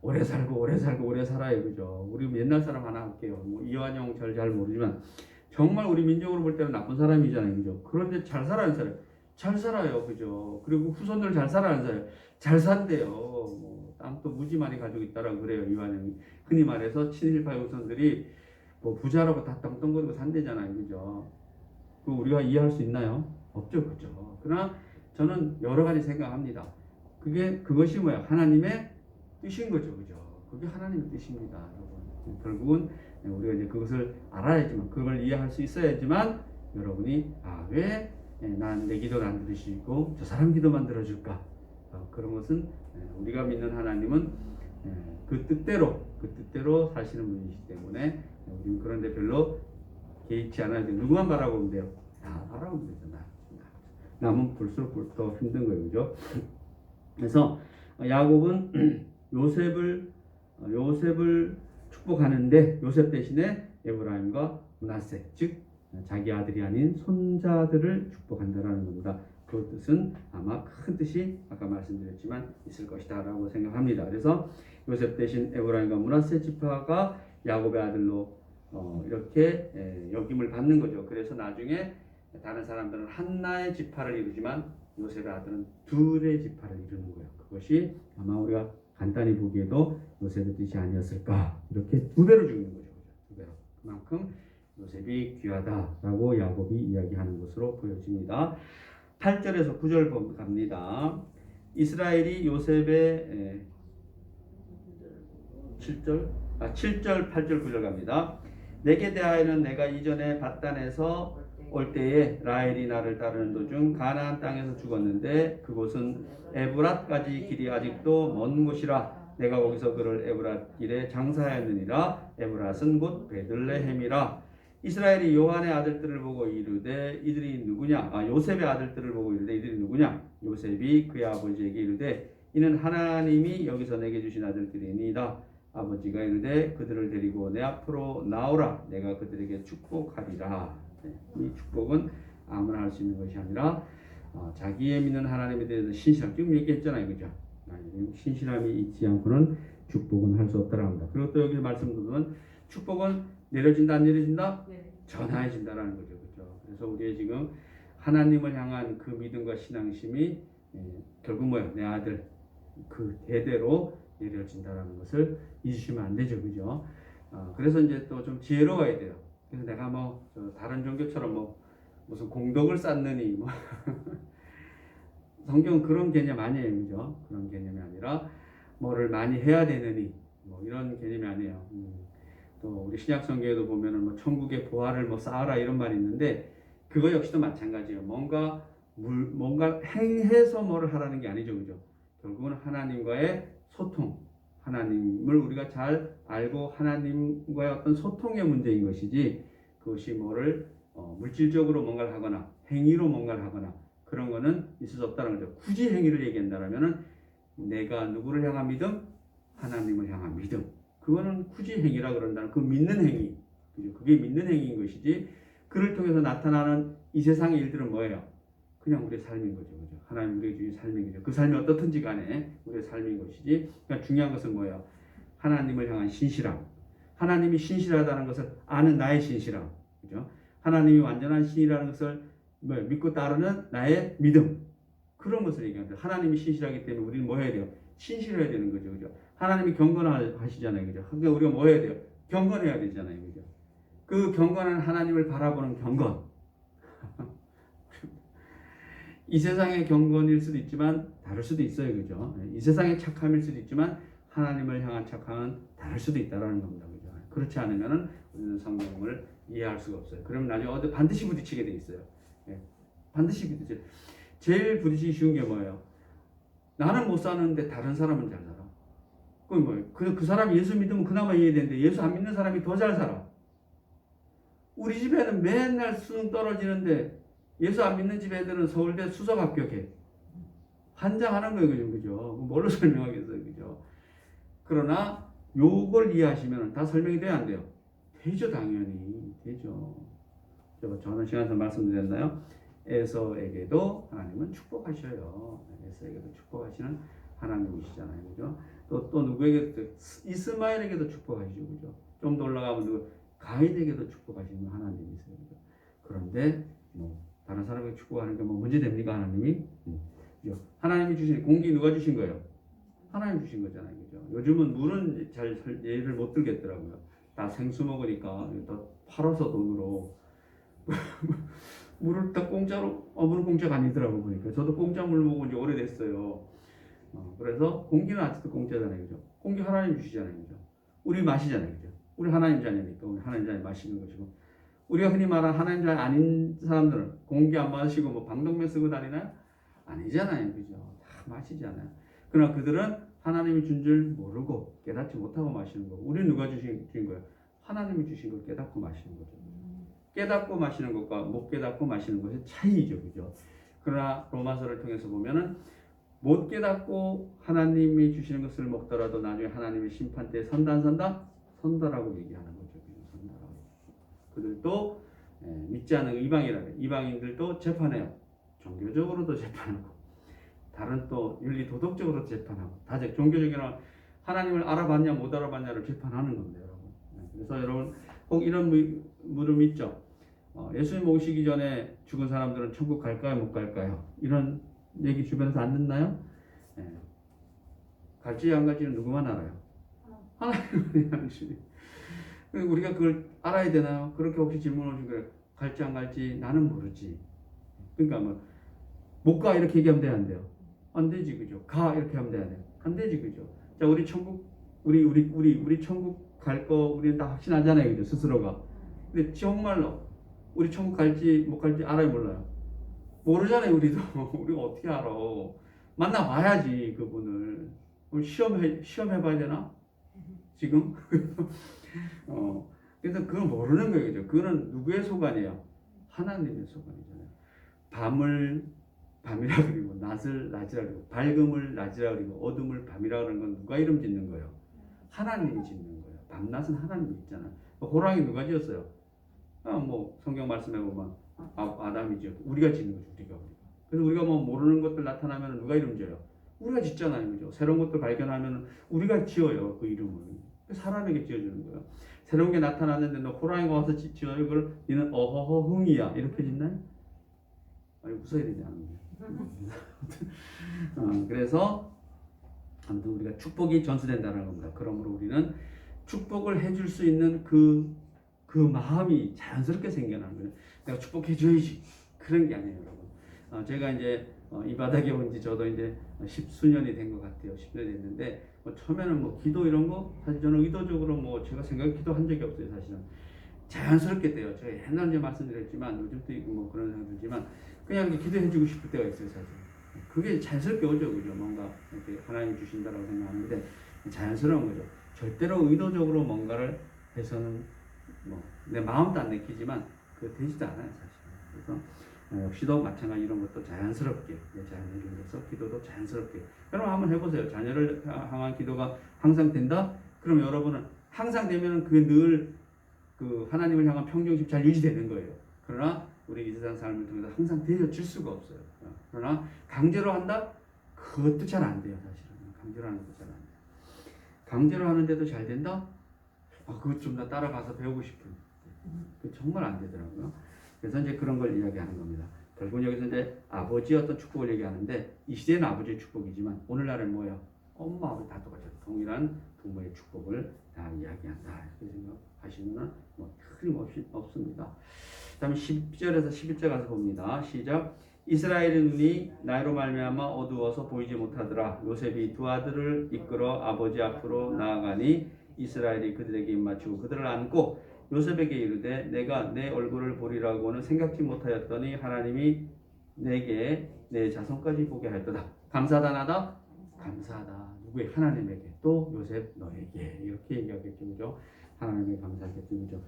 A: 오래 살아요, 그죠? 우리 옛날 사람 하나 할게요. 뭐 이완용 잘 모르지만 정말 우리 민족으로 볼 때는 나쁜 사람이잖아요, 그죠? 그런데 잘 살아는 사람, 잘 살아요, 그죠? 그리고 후손들 잘 살아는 사람, 잘 산대요. 뭐 땅도 무지 많이 가지고 있다라고 그래요, 이완용이. 흔히 말해서 친일파 후손들이 뭐 부자라고 다 떵떵거리고 산대잖아요, 그죠? 그 우리가 이해할 수 있나요? 없죠, 그죠? 그러나 저는 여러 가지 생각합니다. 그것이 뭐야? 하나님의 뜻인 거죠, 그죠? 그게 하나님의 뜻입니다, 여러분. 결국은 우리가 이제 그것을 알아야지만, 그걸 이해할 수 있어야지만 여러분이 왜 난 내 기도를 안 들으시고 저 사람 기도만 들어줄까? 그런 것은 우리가 믿는 하나님은 그 뜻대로 사시는 분이시기 때문에 우리는 그런데 별로 개의치 않아야 돼요. 누구만 바라보면 돼요? 바라보면 되죠. 남은 볼수록 더 힘든 거예요, 그죠? 그래서 야곱은 요셉을 축복하는데 요셉 대신에 에브라임과 므낫세 즉 자기 아들이 아닌 손자들을 축복한다라는 겁니다. 그 뜻은 아마 큰 뜻이 아까 말씀드렸지만 있을 것이다 라고 생각합니다. 그래서 요셉 대신 에브라임과 므낫세 지파가 야곱의 아들로 이렇게 여김을 받는 거죠. 그래서 나중에 다른 사람들은 한나의 지파를 이루지만 요셉의 아들은 둘의 지파를 이루는 거예요. 그것이 아마 우리가 간단히 보기에도 요셉의 뜻이 아니었을까, 이렇게 두 배로 죽는 거죠. 두 배로. 그만큼 요셉이 귀하다라고 야곱이 이야기하는 것으로 보여집니다. 8절에서 9절 갑니다. 이스라엘이 요셉의 7절, 8절, 9절 갑니다. 내게 대하여는 내가 이전에 밧단에서 올 때에 라헬이 나를 따르는 도중 가나안 땅에서 죽었는데 그곳은 에브랏까지 길이 아직도 먼 곳이라. 내가 거기서 그를 에브랏 길에 장사하였느니라. 에브랏은 곧 베들레헴이라. 이스라엘이 요한의 아들들을 보고 이르되 이들이 누구냐? 요셉의 아들들을 보고 이르되 이들이 누구냐? 요셉이 그의 아버지에게 이르되 이는 하나님이 여기서 내게 주신 아들들이니이다. 아버지가 이르되 그들을 데리고 내 앞으로 나오라. 내가 그들에게 축복하리라. 이 축복은 아무나 할 수 있는 것이 아니라 자기의 믿는 하나님에 대해서 신실함, 지금 얘기했잖아요, 그죠? 신실함이 있지 않고는 축복은 할 수 없다라고 합니다. 그리고 또 여기 말씀드리면 축복은 내려진다 안 내려진다? 전하해진다라는 거죠, 그죠? 그래서 우리의 지금 하나님을 향한 그 믿음과 신앙심이 결국 뭐예요? 내 아들 그 대대로 내려진다라는 것을 잊으시면 안 되죠, 그죠? 그래서 이제 또 좀 지혜로워야 돼요. 그래서 내가 뭐 다른 종교처럼 뭐 무슨 공덕을 쌓느니 뭐 성경은 그런 개념 아니에요, 그죠? 그런 개념이 아니라 뭐를 많이 해야 되느니 뭐 이런 개념이 아니에요. 또 우리 신약 성경에도 보면은 뭐 천국의 보화를 뭐 쌓아라 이런 말이 있는데 그거 역시도 마찬가지예요. 뭔가 행해서 뭐를 하라는 게 아니죠, 그죠? 결국은 하나님과의 소통, 하나님을 우리가 잘 알고 하나님과의 어떤 소통의 문제인 것이지 그것이 뭐를 물질적으로 뭔가를 하거나 행위로 뭔가를 하거나 그런 거는 있을 수 없다는 거죠. 굳이 행위를 얘기한다면은 내가 누구를 향한 믿음? 하나님을 향한 믿음. 그거는 굳이 행위라 그런다는 그 믿는 행위. 그죠? 그게 믿는 행위인 것이지. 그를 통해서 나타나는 이 세상의 일들은 뭐예요? 그냥 우리의 삶인 거죠. 그죠? 하나님 우리에게 주신 삶인 거죠. 그 삶이 어떻든지 간에 우리의 삶인 것이지. 그러니까 중요한 것은 뭐예요? 하나님을 향한 신실함. 하나님이 신실하다는 것을 아는 나의 신실함. 그죠? 하나님이 완전한 신이라는 것을 믿고 따르는 나의 믿음. 그런 것을 얘기합니다. 하나님이 신실하기 때문에 우리는 뭐 해야 돼요? 신실해야 되는 거죠. 그죠? 하나님이 경건하시잖아요. 그죠? 그러니까 우리가 뭐 해야 돼요? 경건해야 되잖아요. 그죠? 그 경건한 하나님을 바라보는 경건. 이 세상의 경건일 수도 있지만 다를 수도 있어요. 그죠? 이 세상의 착함일 수도 있지만 하나님을 향한 착함은 다를 수도 있다라는 겁니다. 그죠? 그렇지 않으면은 우리는 성경을 이해할 수가 없어요. 그럼 나중에 어디 반드시 부딪히게 돼 있어요. 반드시 부딪혀요. 제일 부딪히기 쉬운 게 뭐예요? 나는 못 사는데 다른 사람은 잘 살아. 그건 뭐예요? 그 사람이 예수 믿으면 그나마 이해되는데 예수 안 믿는 사람이 더 잘 살아. 우리 집에는 맨날 수능 떨어지는데 예수 안 믿는 집 애들은 서울대 수석 합격해. 환장하는 거예요. 그죠? 뭘로 설명하겠어요. 그죠? 그러나 요걸 이해하시면 다 설명이 돼야 안 돼요? 되죠. 당연히. 되죠. 저는 시간에서 말씀드렸나요? 에서에게도 하나님은 축복하셔요. 에서에게도 축복하시는 하나님이시잖아요. 그죠? 또 누구에게도 이스마엘에게도 축복하시죠. 그죠? 좀 더 올라가면 누구 가인에게도 축복하시는 하나님이세요. 그죠? 그런데 다른 사람에게 축복하는 게 문제 됩니까? 하나님이? 그죠? 하나님이 주신 공기 누가 주신 거예요? 하나님 주신 거잖아요. 그죠? 요즘은 물은 잘 예를 못 들겠더라고요. 다 생수 먹으니까 다 팔아서 돈으로 물을 다 공짜로 물은 공짜가 아니더라고 보니까. 저도 공짜 물 먹은 지 오래됐어요. 그래서 공기는 아직도 공짜잖아요. 그죠? 공기 하나님 주시잖아요. 그죠? 우리 마시잖아요. 그죠? 우리 하나님 자녀니까 우리 하나님 자녀 마시는 것이고, 우리가 흔히 말하는 하나님 자녀 아닌 사람들은 공기 안 마시고 방독면 쓰고 다니나요? 아니잖아요. 그죠? 다 마시잖아요. 그러나 그들은 하나님이 준 줄 모르고 깨닫지 못하고 마시는 거고, 우리는 누가 주신 거예요? 하나님이 주신 걸 깨닫고 마시는 거죠. 깨닫고 마시는 것과 못 깨닫고 마시는 것의 차이죠. 그죠? 그러나 로마서를 통해서 보면은 못 깨닫고 하나님이 주시는 것을 먹더라도 나중에 하나님의 심판 때 선다 안 선다? 선다라고 얘기하는 거죠. 선다라고. 그들도 믿지 않는 이방인들도 재판해요. 종교적으로도 재판하고, 다른 또 윤리 도덕적으로 재판하고, 다 종교적인 하나님을 알아봤냐 못 알아봤냐를 재판하는 겁니다, 여러분. 그래서 여러분 꼭 이런 물음 있죠. 예수님 오시기 전에 죽은 사람들은 천국 갈까요, 못 갈까요? 이런 얘기 주변에서 안 듣나요? 갈지 안 갈지는 누구만 알아요? 하나님만이 알지. 우리가 그걸 알아야 되나요? 그렇게 혹시 질문을 주면 갈지 안 갈지 나는 모르지. 그러니까 못 가 이렇게 얘기하면 돼요, 안 돼요? 안 되지, 그죠? 가 이렇게 하면 돼야 돼요? 안 되지, 그죠? 자, 우리 천국 우리 천국 갈 거 우리는 다 확신하잖아요, 그죠? 스스로가. 근데 정말로 우리 천국 갈지 못 갈지 알아요, 몰라요? 모르잖아요, 우리도. 우리가 어떻게 알아? 만나봐야지 그분을. 시험해봐야 되나? 지금? 그래서 그걸 모르는 거예요, 그죠? 그거는 누구의 소관이에요? 하나님의 소관이잖아요. 밤을 밤이라 그리고 낮을 낮이라 그리고 밝음을 낮이라 그리고 어둠을 밤이라 그러는 건 누가 이름 짓는 거예요? 하나님이 짓는 거예요. 밤낮은 하나님이 있잖아요. 호랑이 누가 지었어요? 성경 말씀에 보면 아담이 지었고 우리가 짓는 거죠. 우리가. 그래서 우리가 모르는 것들 나타나면 누가 이름 지어요? 우리가 짓잖아요. 그죠? 새로운 것들 발견하면 우리가 지어요. 그 이름을. 사람에게 지어주는 거예요. 새로운 게 나타났는데 너 호랑이가 와서 지어 이걸 니는 어허허흥이야 이렇게 짓나요? 아니 웃어야 되지 않은데. 그래서 아무튼 우리가 축복이 전수된다는 겁니다. 그러므로 우리는 축복을 해줄 수 있는 그 마음이 자연스럽게 생겨나는 거예요. 내가 축복해줘야지 그런 게 아니에요, 여러분. 제가 이제 이 바닥에 온 지 저도 이제 10수년이 된 것 같아요. 10년이 됐는데 처음에는 기도 이런 거 사실 저는 의도적으로 제가 생각해 기도한 적이 없어요, 사실은. 자연스럽게 돼요. 제가 옛날에 말씀드렸지만 요즘도 그런 생각 들지만 그냥 이렇게 기도해주고 싶을 때가 있어요, 사실. 그게 자연스럽게 오죠, 그죠? 뭔가 이렇게 하나님이 주신다라고 생각하는데 자연스러운 거죠. 절대로 의도적으로 뭔가를 해서는 내 마음도 안 내키지만 그 되지도 않아요, 사실. 그래서 역시도 마찬가지 이런 것도 자연스럽게 내 자녀를 위해서 기도도 자연스럽게 여러분 한번 해보세요. 자녀를 향한 기도가 항상 된다? 그럼 여러분은 항상 되면 그게 늘 그 하나님을 향한 평정심 잘 유지되는 거예요. 그러나 우리 이 세상 삶을 통해서 항상 되어질 수가 없어요. 그러나 강제로 한다? 그것도 잘 안 돼요. 사실은 강제로 하는 것도 잘 안 돼요. 강제로 하는데도 잘 된다? 그것 좀 더 따라가서 배우고 싶은. 정말 안 되더라고요. 그래서 이제 그런 걸 이야기하는 겁니다. 결국은 여기서 이제 아버지의 어떤 축복을 얘기하는데 이 시대는 아버지의 축복이지만 오늘날은 뭐예요? 엄마 아버지 다 똑같아요. 동일한 부모의 축복을 다 이야기한다. 이렇게 생각하시면 뭐 틀림없이 없습니다. 다음에 10절에서 11절 가서 봅니다. 시작. 이스라엘의 눈이 나로 말미암아 어두워서 보이지 못하더라. 요셉이 두 아들을 이끌어 아버지 앞으로 나아가니 이스라엘이 그들에게 입맞추고 그들을 안고 요셉에게 이르되 내가 내 얼굴을 보리라고는 생각지 못하였더니 하나님이 내게 내 자손까지 보게 하였도다. 감사하다 나다? 감사하다. 누구의? 하나님에게. 또 요셉 너에게. 이렇게 얘기하겠죠. 그죠? 하나님에게 감사하겠죠. 그죠?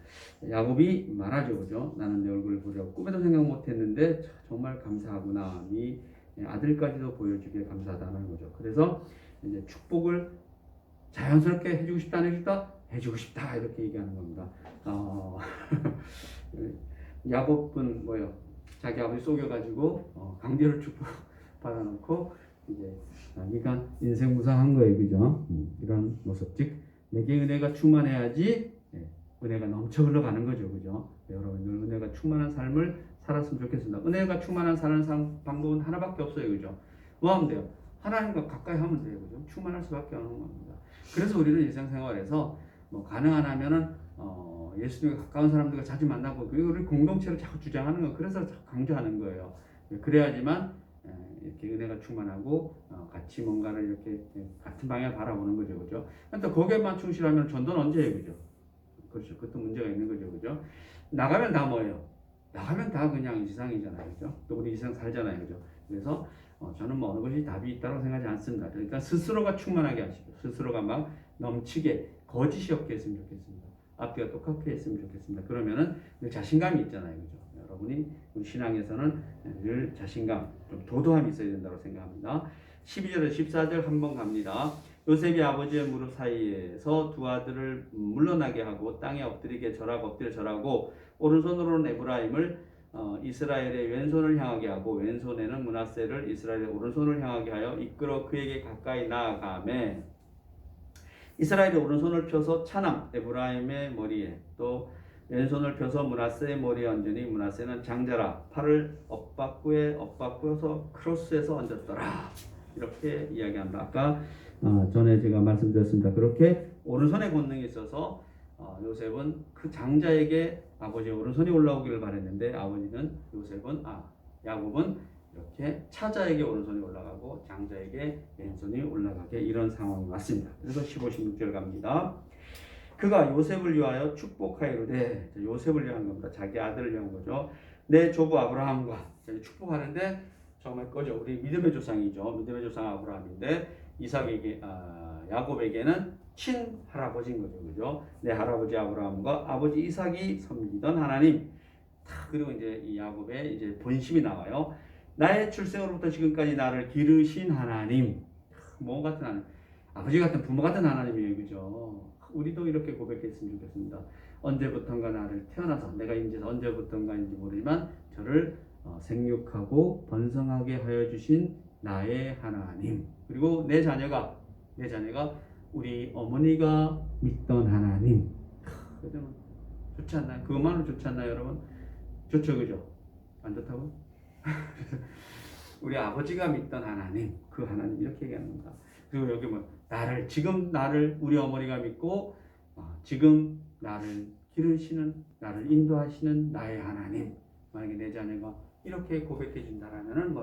A: 야곱이 말하죠. 그죠? 나는 내 얼굴을 보려고 꿈에도 생각 못했는데 정말 감사하구나. 네 아들까지도 보여주기에 감사하다는 거죠. 그래서 이제 축복을 자연스럽게 해주고 싶다 안 해주다? 해주고 싶다 이렇게 얘기하는 겁니다. 야곱은 뭐요? 자기 아버지 속여가지고 강제로 축복 받아놓고 이제 네가 인생 무상한 거예요, 그죠? 이런 모습, 즉 내게 은혜가 충만해야지 은혜가 넘쳐 흘러가는 거죠, 그죠? 여러분 늘 은혜가 충만한 삶을 살았으면 좋겠습니다. 은혜가 충만한 사는 방법은 하나밖에 없어요, 그죠? 뭐 하면 돼요? 하나님과 가까이 하면 돼요, 그죠? 충만할 수밖에 없는 겁니다. 그래서 우리는 일상생활에서 뭐 가능하면은 예수님과 가까운 사람들과 자주 만나고 우리 공동체를 자꾸 주장하는 거 그래서 강조하는 거예요. 그래야지만 이렇게 은혜가 충만하고 같이 뭔가를 이렇게 같은 방향을 바라보는 거죠, 그죠? 또 거기에만 충실하면 전도는 언제 해요, 그죠? 그렇죠. 그것도 문제가 있는 거죠, 그죠? 나가면 다 뭐예요? 나가면 다 그냥 이 세상이잖아요, 그죠? 또 우리 이 세상 살잖아요, 그죠? 그래서 저는 뭐 어느 것이 답이 있다고 생각하지 않습니다. 그러니까 스스로가 충만하게 하시고 스스로가 막 넘치게 거짓이 없게 했으면 좋겠습니다. 앞뒤가 똑같게 했으면 좋겠습니다. 그러면은 자신감이 있잖아요, 그죠? 여러분이 우리 신앙에서는 늘 자신감, 좀 도도함이 있어야 된다고 생각합니다. 12절에서 14절 한번 갑니다. 요셉이 아버지의 무릎 사이에서 두 아들을 물러나게 하고 땅에 엎드려 절하고 오른손으로는 에브라임을 이스라엘의 왼손을 향하게 하고 왼손에는 므낫세를 이스라엘의 오른손을 향하게 하여 이끌어 그에게 가까이 나아가매 이스라엘이 오른손을 펴서 차남 에브라임의 머리에 또 왼손을 펴서 므낫세의 머리에 얹으니 므낫세는 장자라 팔을 엇바꾸어서 크로스에서 얹었더라. 이렇게 이야기합니다. 아까 전에 제가 말씀드렸습니다. 그렇게 오른손에 권능이 있어서 요셉은 그 장자에게 아버지의 오른손이 올라오기를 바랬는데 야곱은 이렇게 차자에게 오른손이 올라가고 장자에게 왼손이 올라가게 이런 상황이 왔습니다. 그래서 15, 16절 갑니다. 그가 요셉을 위하여 축복하이로되 요셉을 위한 겁니다. 자기 아들을 위한 거죠. 내 조부 아브라함과 축복하는데 정말 거죠. 우리 믿음의 조상이죠. 믿음의 조상 아브라함인데 야곱에게는 친할아버지인 거죠. 그죠? 내 할아버지 아브라함과 아버지 이삭이 섬기던 하나님. 그리고 이제 이 야곱의 이제 본심이 나와요. 나의 출생으로부터 지금까지 나를 기르신 하나님. 뭐 같은 하나님. 아버지 같은 부모 같은 하나님이에요. 그죠? 우리도 이렇게 고백했으면 좋겠습니다. 언제부턴가 나를 태어나서 내가 인지해서 언제부턴가인지 모르지만 저를 생육하고 번성하게 하여 주신 나의 하나님. 그리고 내 자녀가 우리 어머니가 믿던 하나님. 좋지 않나요? 그것만으로 좋지 않나요, 여러분? 좋죠, 그죠? 안 좋다고? 우리 아버지가 믿던 하나님, 그 하나님 이렇게 얘기하는 겁니다. 그리고 여기 지금 나를 우리 어머니가 믿고 지금 나를 기르시는, 나를 인도하시는 나의 하나님. 만약에 내 자녀가 이렇게 고백해 준다라면은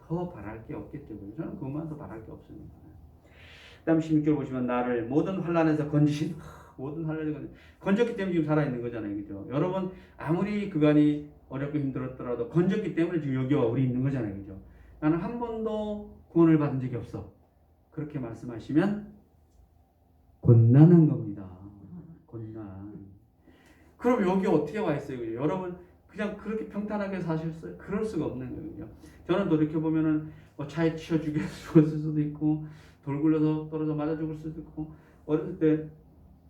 A: 더 바랄 게 없겠죠. 저는 그것만 더 바랄 게 없습니다. 그다음 16절 보시면 나를 모든 환난에서 건지신 모든 환난에서 건졌기 때문에 지금 살아있는 거잖아요. 그죠? 여러분 아무리 그간이 어렵고 힘들었더라도 건졌기 때문에 지금 여기와 우리 있는 거잖아요. 그죠? 나는 한 번도 구원을 받은 적이 없어. 그렇게 말씀하시면 곤란한 겁니다. 곤란. 그럼 여기 어떻게 와 있어요? 그죠? 여러분 그냥 그렇게 평탄하게 사셨어요? 그럴 수가 없는 거예요. 저는 돌이켜 보면은 뭐 차에 치여 죽었을 수도 있고 돌 굴려서 떨어져 맞아 죽을 수도 있고 어렸을 때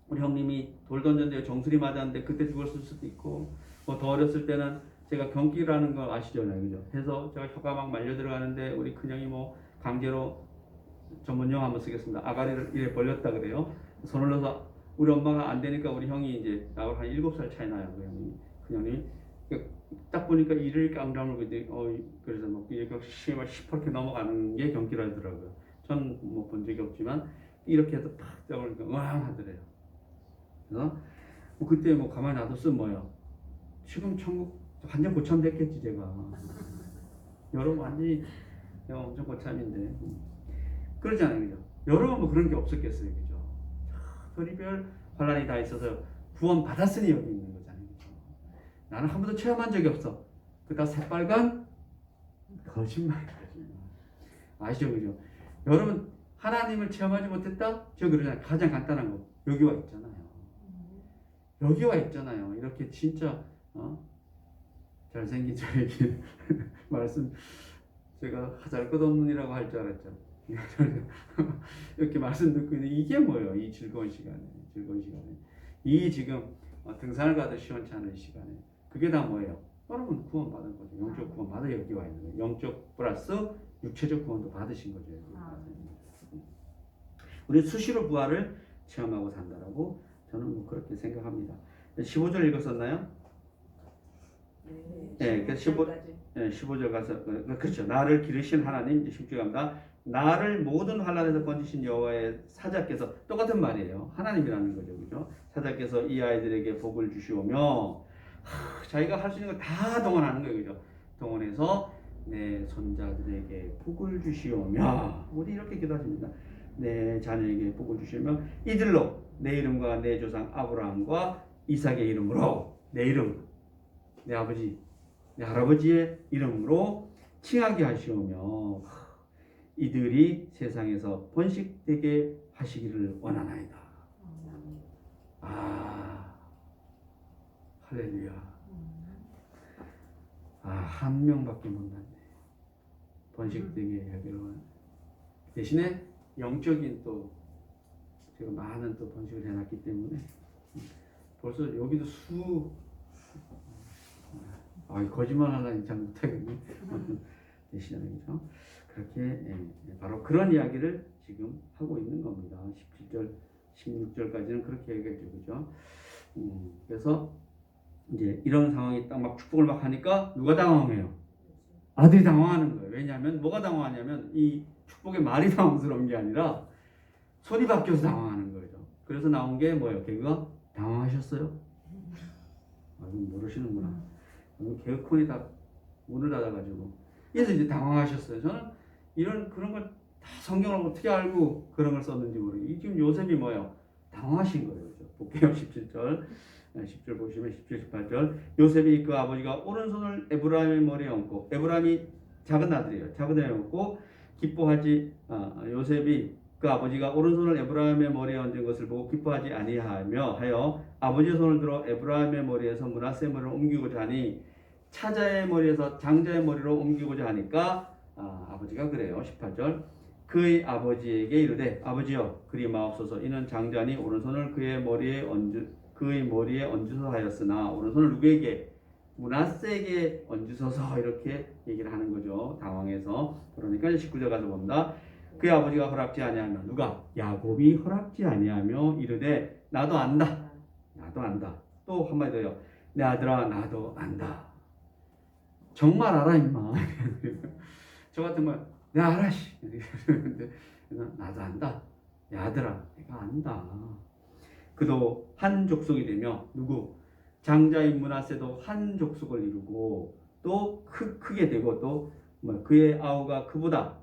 A: 우리 형님이 돌 던졌는데 정수리 맞았는데 그때 죽었을 수도 있고 뭐 더 어렸을 때는 제가 경기라는 거 아시잖아요, 그죠? 해서 제가 혀가 막 말려 들어가는데 우리 큰형이 뭐 강제로 전문용 한번 쓰겠습니다. 아가리를 이래 벌렸다 그래요. 손을 넣어서 우리 엄마가 안 되니까 우리 형이 이제 나하고 한 7살 차이 나요, 그 형님이. 그 형님이 딱 보니까 이를 깡다물고 이제 그래서 뭐 이렇게 시퍼렇게 넘어가는 게 경기라더라고요. 전 뭐 본 적이 없지만 이렇게 해서 탁 잡으니까 으앙 하더래요. 그래서 뭐 그때 뭐 가만히 놔뒀으면 뭐요? 지금 천국 완전 고참됐겠지 제가. 여러분 완전히 내가 엄청 고참인데 그러잖아요, 그죠? 여러분 뭐 그런 게 없었겠어요, 그죠? 별의별 환란이 다 있어서 구원 받았으니 여기 있는 거잖아요, 그죠? 나는 한 번도 체험한 적이 없어. 그러니까 새빨간 거짓말이야. 아시죠, 그죠? 여러분 하나님을 체험하지 못했다? 저 그러잖아요. 가장 간단한 거 여기 와 있잖아요. 여기 와 있잖아요. 이렇게 진짜 잘생긴 저에게 말씀 제가 하잘 것 없느니라고 할 줄 알았죠. 이렇게 말씀 듣고 있는데 이게 뭐예요? 이 즐거운 시간에 이 지금 등산을 가도 시원치 않은 시간에 그게 다 뭐예요? 여러분 구원 받은 거죠. 영적 구원 받아 여기 와 있는 거예요. 영적 플러스 육체적 구원도 받으신 거죠. 우리 수시로 부활을 체험하고 산다라고 저는 뭐 그렇게 생각합니다. 15절 읽었었나요? 네, 15절 가서 그렇죠. 나를 기르신 하나님 10절 갑니다. 나를 모든 환난에서 건지신 여호와의 사자께서 똑같은 말이에요. 하나님이라는 거죠, 그죠? 사자께서 이 아이들에게 복을 주시오며 자기가 할 수 있는 걸 다 동원하는 거예요, 그죠? 동원해서 내 손자들에게 복을 주시오며 우리 이렇게 기도하십니다. 내 자녀에게 복을 주시오며 이들로 내 이름과 내 조상 아브라함과 이삭의 이름으로 내 이름 내 아버지 내 할아버지의 이름으로 칭하게 하시오며 이들이 세상에서 번식되게 하시기를 원하나이다. 할렐루야. 한 명밖에 못 났네. 번식되게 하기를 원하네. 대신에 영적인 또 제가 많은 또 번식을 해놨기 때문에 벌써 여기도 거짓말 하려니 잘 못하겠네. 대신에 그죠? 그렇게 바로 그런 이야기를 지금 하고 있는 겁니다. 17절, 16절까지는 그렇게 얘기했죠, 그죠? 그래서 이제 이런 상황이 딱 막 축복을 막 하니까 누가 당황해요? 아들이 당황하는 거예요. 왜냐하면 뭐가 당황하냐면 이 축복의 말이 당황스러운 게 아니라 손이 바뀌어서 당황하는 거죠. 그래서 나온 게 뭐예요? 개그가 당황하셨어요? 이건 모르시는구나. 개그콘이 다 문을 닫아가지고 그래서 이제 당황하셨어요. 저는 그런 걸 다 성경을 어떻게 알고 그런 걸 썼는지 모르겠어요. 지금 요셉이 뭐예요? 당황하신 거예요. 그죠? 볼게요. 17절. 10절 보시면 17, 18절 요셉이 그 아버지가 오른손을 에브라임의 머리에 얹고 에브라임이 작은 아들이에요. 작은 아들에 얹고 기뻐하지 요셉이 그 아버지가 오른손을 에브라임의 머리에 얹은 것을 보고 기뻐하지 아니하며 하여 아버지의 손을 들어 에브라임의 머리에서 므낫세의 머리로 옮기고자 하니 차자의 머리에서 장자의 머리로 옮기고자 하니까 아버지가 그래요. 18절 그의 아버지에게 이르되 아버지여 그리 마옵소서 이는 장자니 오른손을 그의 머리에 얹으소서 하였으나 오른손을 누구에게? 므낫세에게 얹으소서 이렇게 얘기를 하는 거죠. 당황해서. 그러니까 19절 가서 봅니다. 그의 아버지가 허락지 아니하며 누가? 야곱이 허락지 아니하며 이르되 나도 안다. 또 한마디 더요. 내 아들아 나도 안다. 정말 알아 임마. 저 같은 말 내가 알아 씨. 나도 안다. 야 아들아 내가 안다. 그도 한 족속이 되며 누구? 장자인 므낫세도 한 족속을 이루고 또 크게 되고 또 그의 아우가 형보다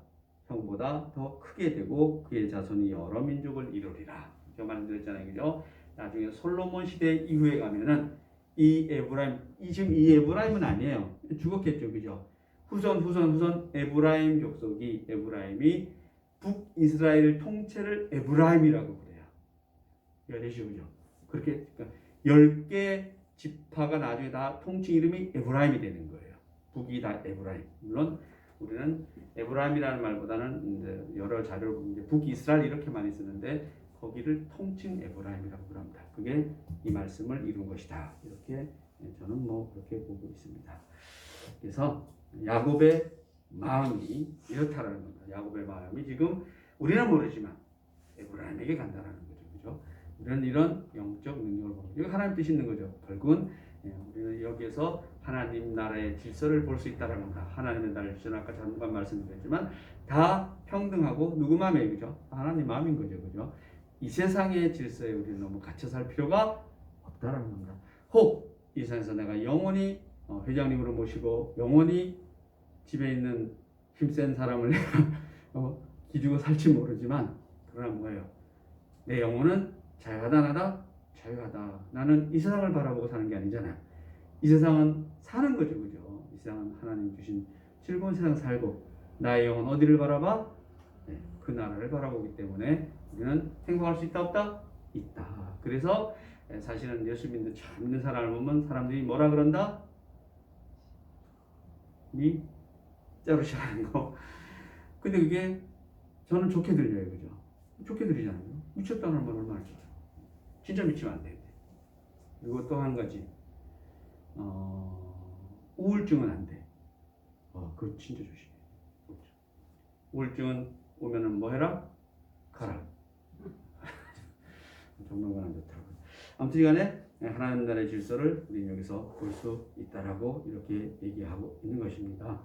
A: 더 크게 되고 그의 자손이 여러 민족을 이루리라. 제가 말씀드렸잖아요, 그죠? 나중에 솔로몬 시대 이후에 가면은 이 에브라임은 아니에요. 죽었겠죠, 그죠? 후손 에브라임 족속이 에브라임이 북이스라엘 통째를 에브라임이라고 그래요. 되시죠, 그죠? 그렇게 10개 지파가 나중에 다 통칭 이름이 에브라임이 되는 거예요. 북이 다 에브라임. 물론 우리는 에브라임이라는 말보다는 이제 여러 자료를 보면 이제 북이스라엘 이렇게 많이 쓰는데 거기를 통칭 에브라임이라고 합니다. 그게 이 말씀을 이룬 것이다. 이렇게 저는 뭐 그렇게 보고 있습니다. 그래서 야곱의 마음이 이렇다라는 겁니다. 야곱의 마음이 지금 우리는 모르지만 에브라임에게 간다라는 거죠. 그죠? 우리는 이런 영적 능력을 보는 거죠. 하나님 뜻이 있는 거죠. 결국은 우리는 여기에서 하나님 나라의 질서를 볼 수 있다는 겁니다. 하나님의 나라의 질서는 아까 잠깐 말씀드렸지만 다 평등하고 누구 마음이에요? 그죠? 하나님 마음인 거죠. 그죠? 이 세상의 질서에 우리는 너무 갇혀 살 필요가 없다는 겁니다. 혹 이 세상에서 내가 영원히 회장님으로 모시고 영원히 집에 있는 힘센 사람을 내가 기주고 살지 모르지만 그러나 뭐예요? 내 영혼은 자유하다 나다 자유하다. 나는 이 세상을 바라보고 사는 게 아니잖아요. 이 세상은 사는 거죠. 그죠? 이 세상은 하나님 주신 즐거운 세상 살고 나의 영혼 어디를 바라봐? 네, 그 나라를 바라보기 때문에 우리는 행복할 수 있다 없다? 있다. 그래서 사실은 예수 믿는 참 믿는 사람을 보면 사람들이 뭐라 그런다? 자로 시작하는 거. 근데 그게 저는 좋게 들려요. 그죠? 좋게 들리잖아요. 미쳤다는 말 얼마나 좋아요. 진짜 미치면 안 되는데. 그리고 또 한 가지 우울증은 안 돼. 그거 진짜 조심해. 우울증은 오면은 뭐 해라? 가라. 정말 안 좋더라고요. 아무튼 간에 하나님 나라의 질서를 우리 여기서 볼 수 있다라고 이렇게 얘기하고 있는 것입니다.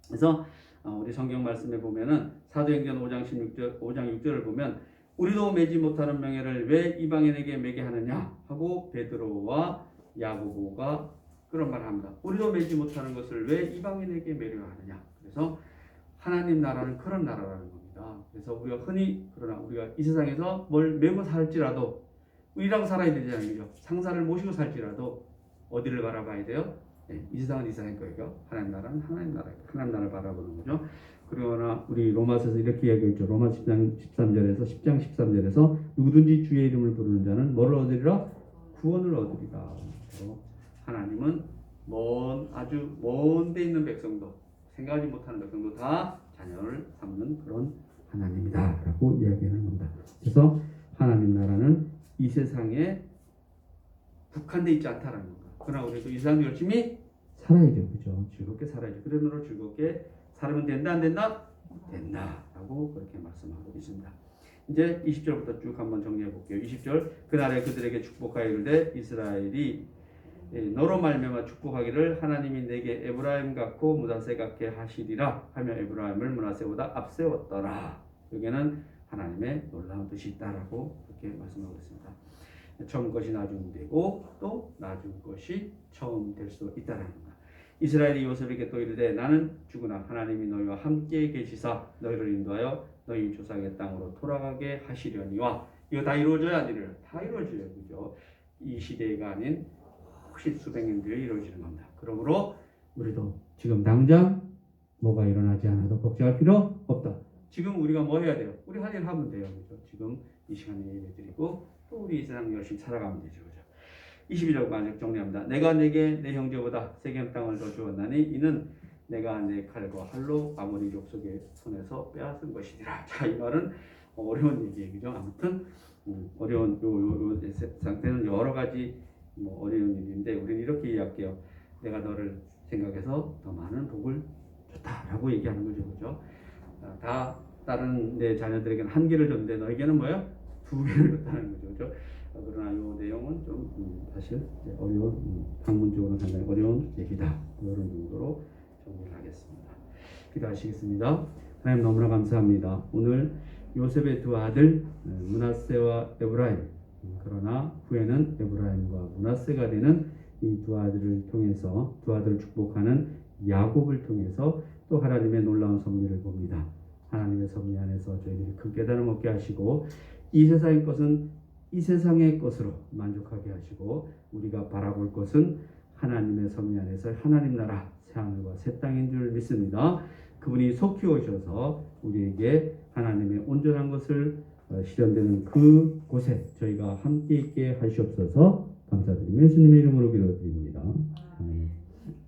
A: 그래서 우리 성경 말씀에 보면은 사도행전 5장 6절을 보면 우리도 매지 못하는 명예를 왜 이방인에게 매게 하느냐 하고 베드로와 야고보가 그런 말을 합니다. 우리도 매지 못하는 것을 왜 이방인에게 매려 하느냐. 그래서 하나님 나라는 그런 나라라는 겁니다. 그래서 우리가 흔히 그러나 우리가 이 세상에서 뭘 메고 살지라도 우리랑 살아야 되잖아요. 상사를 모시고 살지라도 어디를 바라봐야 돼요? 이 세상은 이 세상일 거예요. 하나님 나라는 하나님 나라예요. 하나님 나라를 바라보는 거죠. 그러나 우리 로마서에서 이렇게 이야기했죠. 로마 10장 13절에서 누구든지 주의 이름을 부르는 자는 뭐를 얻으리라? 구원을 얻으리라. 하나님은 아주 먼 데 있는 백성도 생각하지 못하는 백성도 다 자녀를 삼는 그런 하나님이다 라고 이야기하는 겁니다. 그래서 하나님 나라는 이 세상에 국한되어 있지 않다라는 겁니다. 그러나 우리도 이 세상 열심히 살아야죠. 그죠? 즐겁게 살아야죠. 그러므로 즐겁게 살면 된다 안 된다? 된다 라고 그렇게 말씀하고 있습니다. 이제 20절부터 쭉 한번 정리해 볼게요. 20절 그날에 그들에게 축복하여 이르되 이스라엘이 너로 말미암아 축복하기를 하나님이 내게 에브라임 같고 므낫세 같게 하시리라 하며 에브라임을 므낫세보다 앞세웠더라. 여기는 하나님의 놀라운 뜻이 있다라고 그렇게 말씀하고 있습니다. 처음 것이 나중 되고 또 나중 것이 처음 될 수 있다는 겁니다. 이스라엘이 요셉에게 또 이르되 나는 죽으나 하나님이 너희와 함께 계시사 너희를 인도하여 너희 조상의 땅으로 돌아가게 하시려니와 이거 다 이루어져야 안 이루어져요? 다 이루어져요. 그죠? 이 시대가 아닌 혹시 수백 년 뒤에 이루어지는 겁니다. 그러므로 우리도 지금 당장 뭐가 일어나지 않아도 걱정할 필요 없다. 지금 우리가 뭐 해야 돼요? 우리 할 일 하면 돼요. 그죠? 지금 이 시간에 예배 드리고 또 우리 이 세상 열심히 살아가면 되죠. 그죠? 22절까지 정리합니다. 내가 내게 내 형제보다 세겜 땅을 더 주었나니 이는 내가 내 칼과 활로 아모리 족속의 손에서 빼앗은 것이니라. 자, 이 말은 어려운 얘기예요. 그죠? 아무튼 어려운 요 상태는 여러 가지 어려운 일인데 우리는 이렇게 이야기할게요. 내가 너를 생각해서 더 많은 복을 줬다라고 얘기하는 거죠. 그죠? 다 다른 내 자녀들에게는 한 개를 줬는데 너에게는 뭐예요? 두 개를 줬다는 거죠. 그죠? 그러나 이 내용은 좀 사실 어려운 학문적으로 상당히 어려운 얘기다. 이런 정도로 정리를 하겠습니다. 기도하시겠습니다. 하나님 너무나 감사합니다. 오늘 요셉의 두 아들 므낫세와 에브라임 그러나 후에는 에브라임과 므낫세가 되는 이 두 아들을 통해서 두 아들을 축복하는 야곱을 통해서 또 하나님의 놀라운 섭리를 봅니다. 하나님의 섭리 안에서 저희들이 큰 깨달음 얻게 하시고 이 세상의 것은 이 세상의 것으로 만족하게 하시고 우리가 바라볼 것은 하나님의 섭리 안에서 하나님 나라 새하늘과 새 땅인 줄 믿습니다. 그분이 속히 오셔서 우리에게 하나님의 온전한 것을 실현되는 그 곳에 저희가 함께 있게 하시옵소서. 감사드리며 예수님의 이름으로 기도드립니다. 아멘.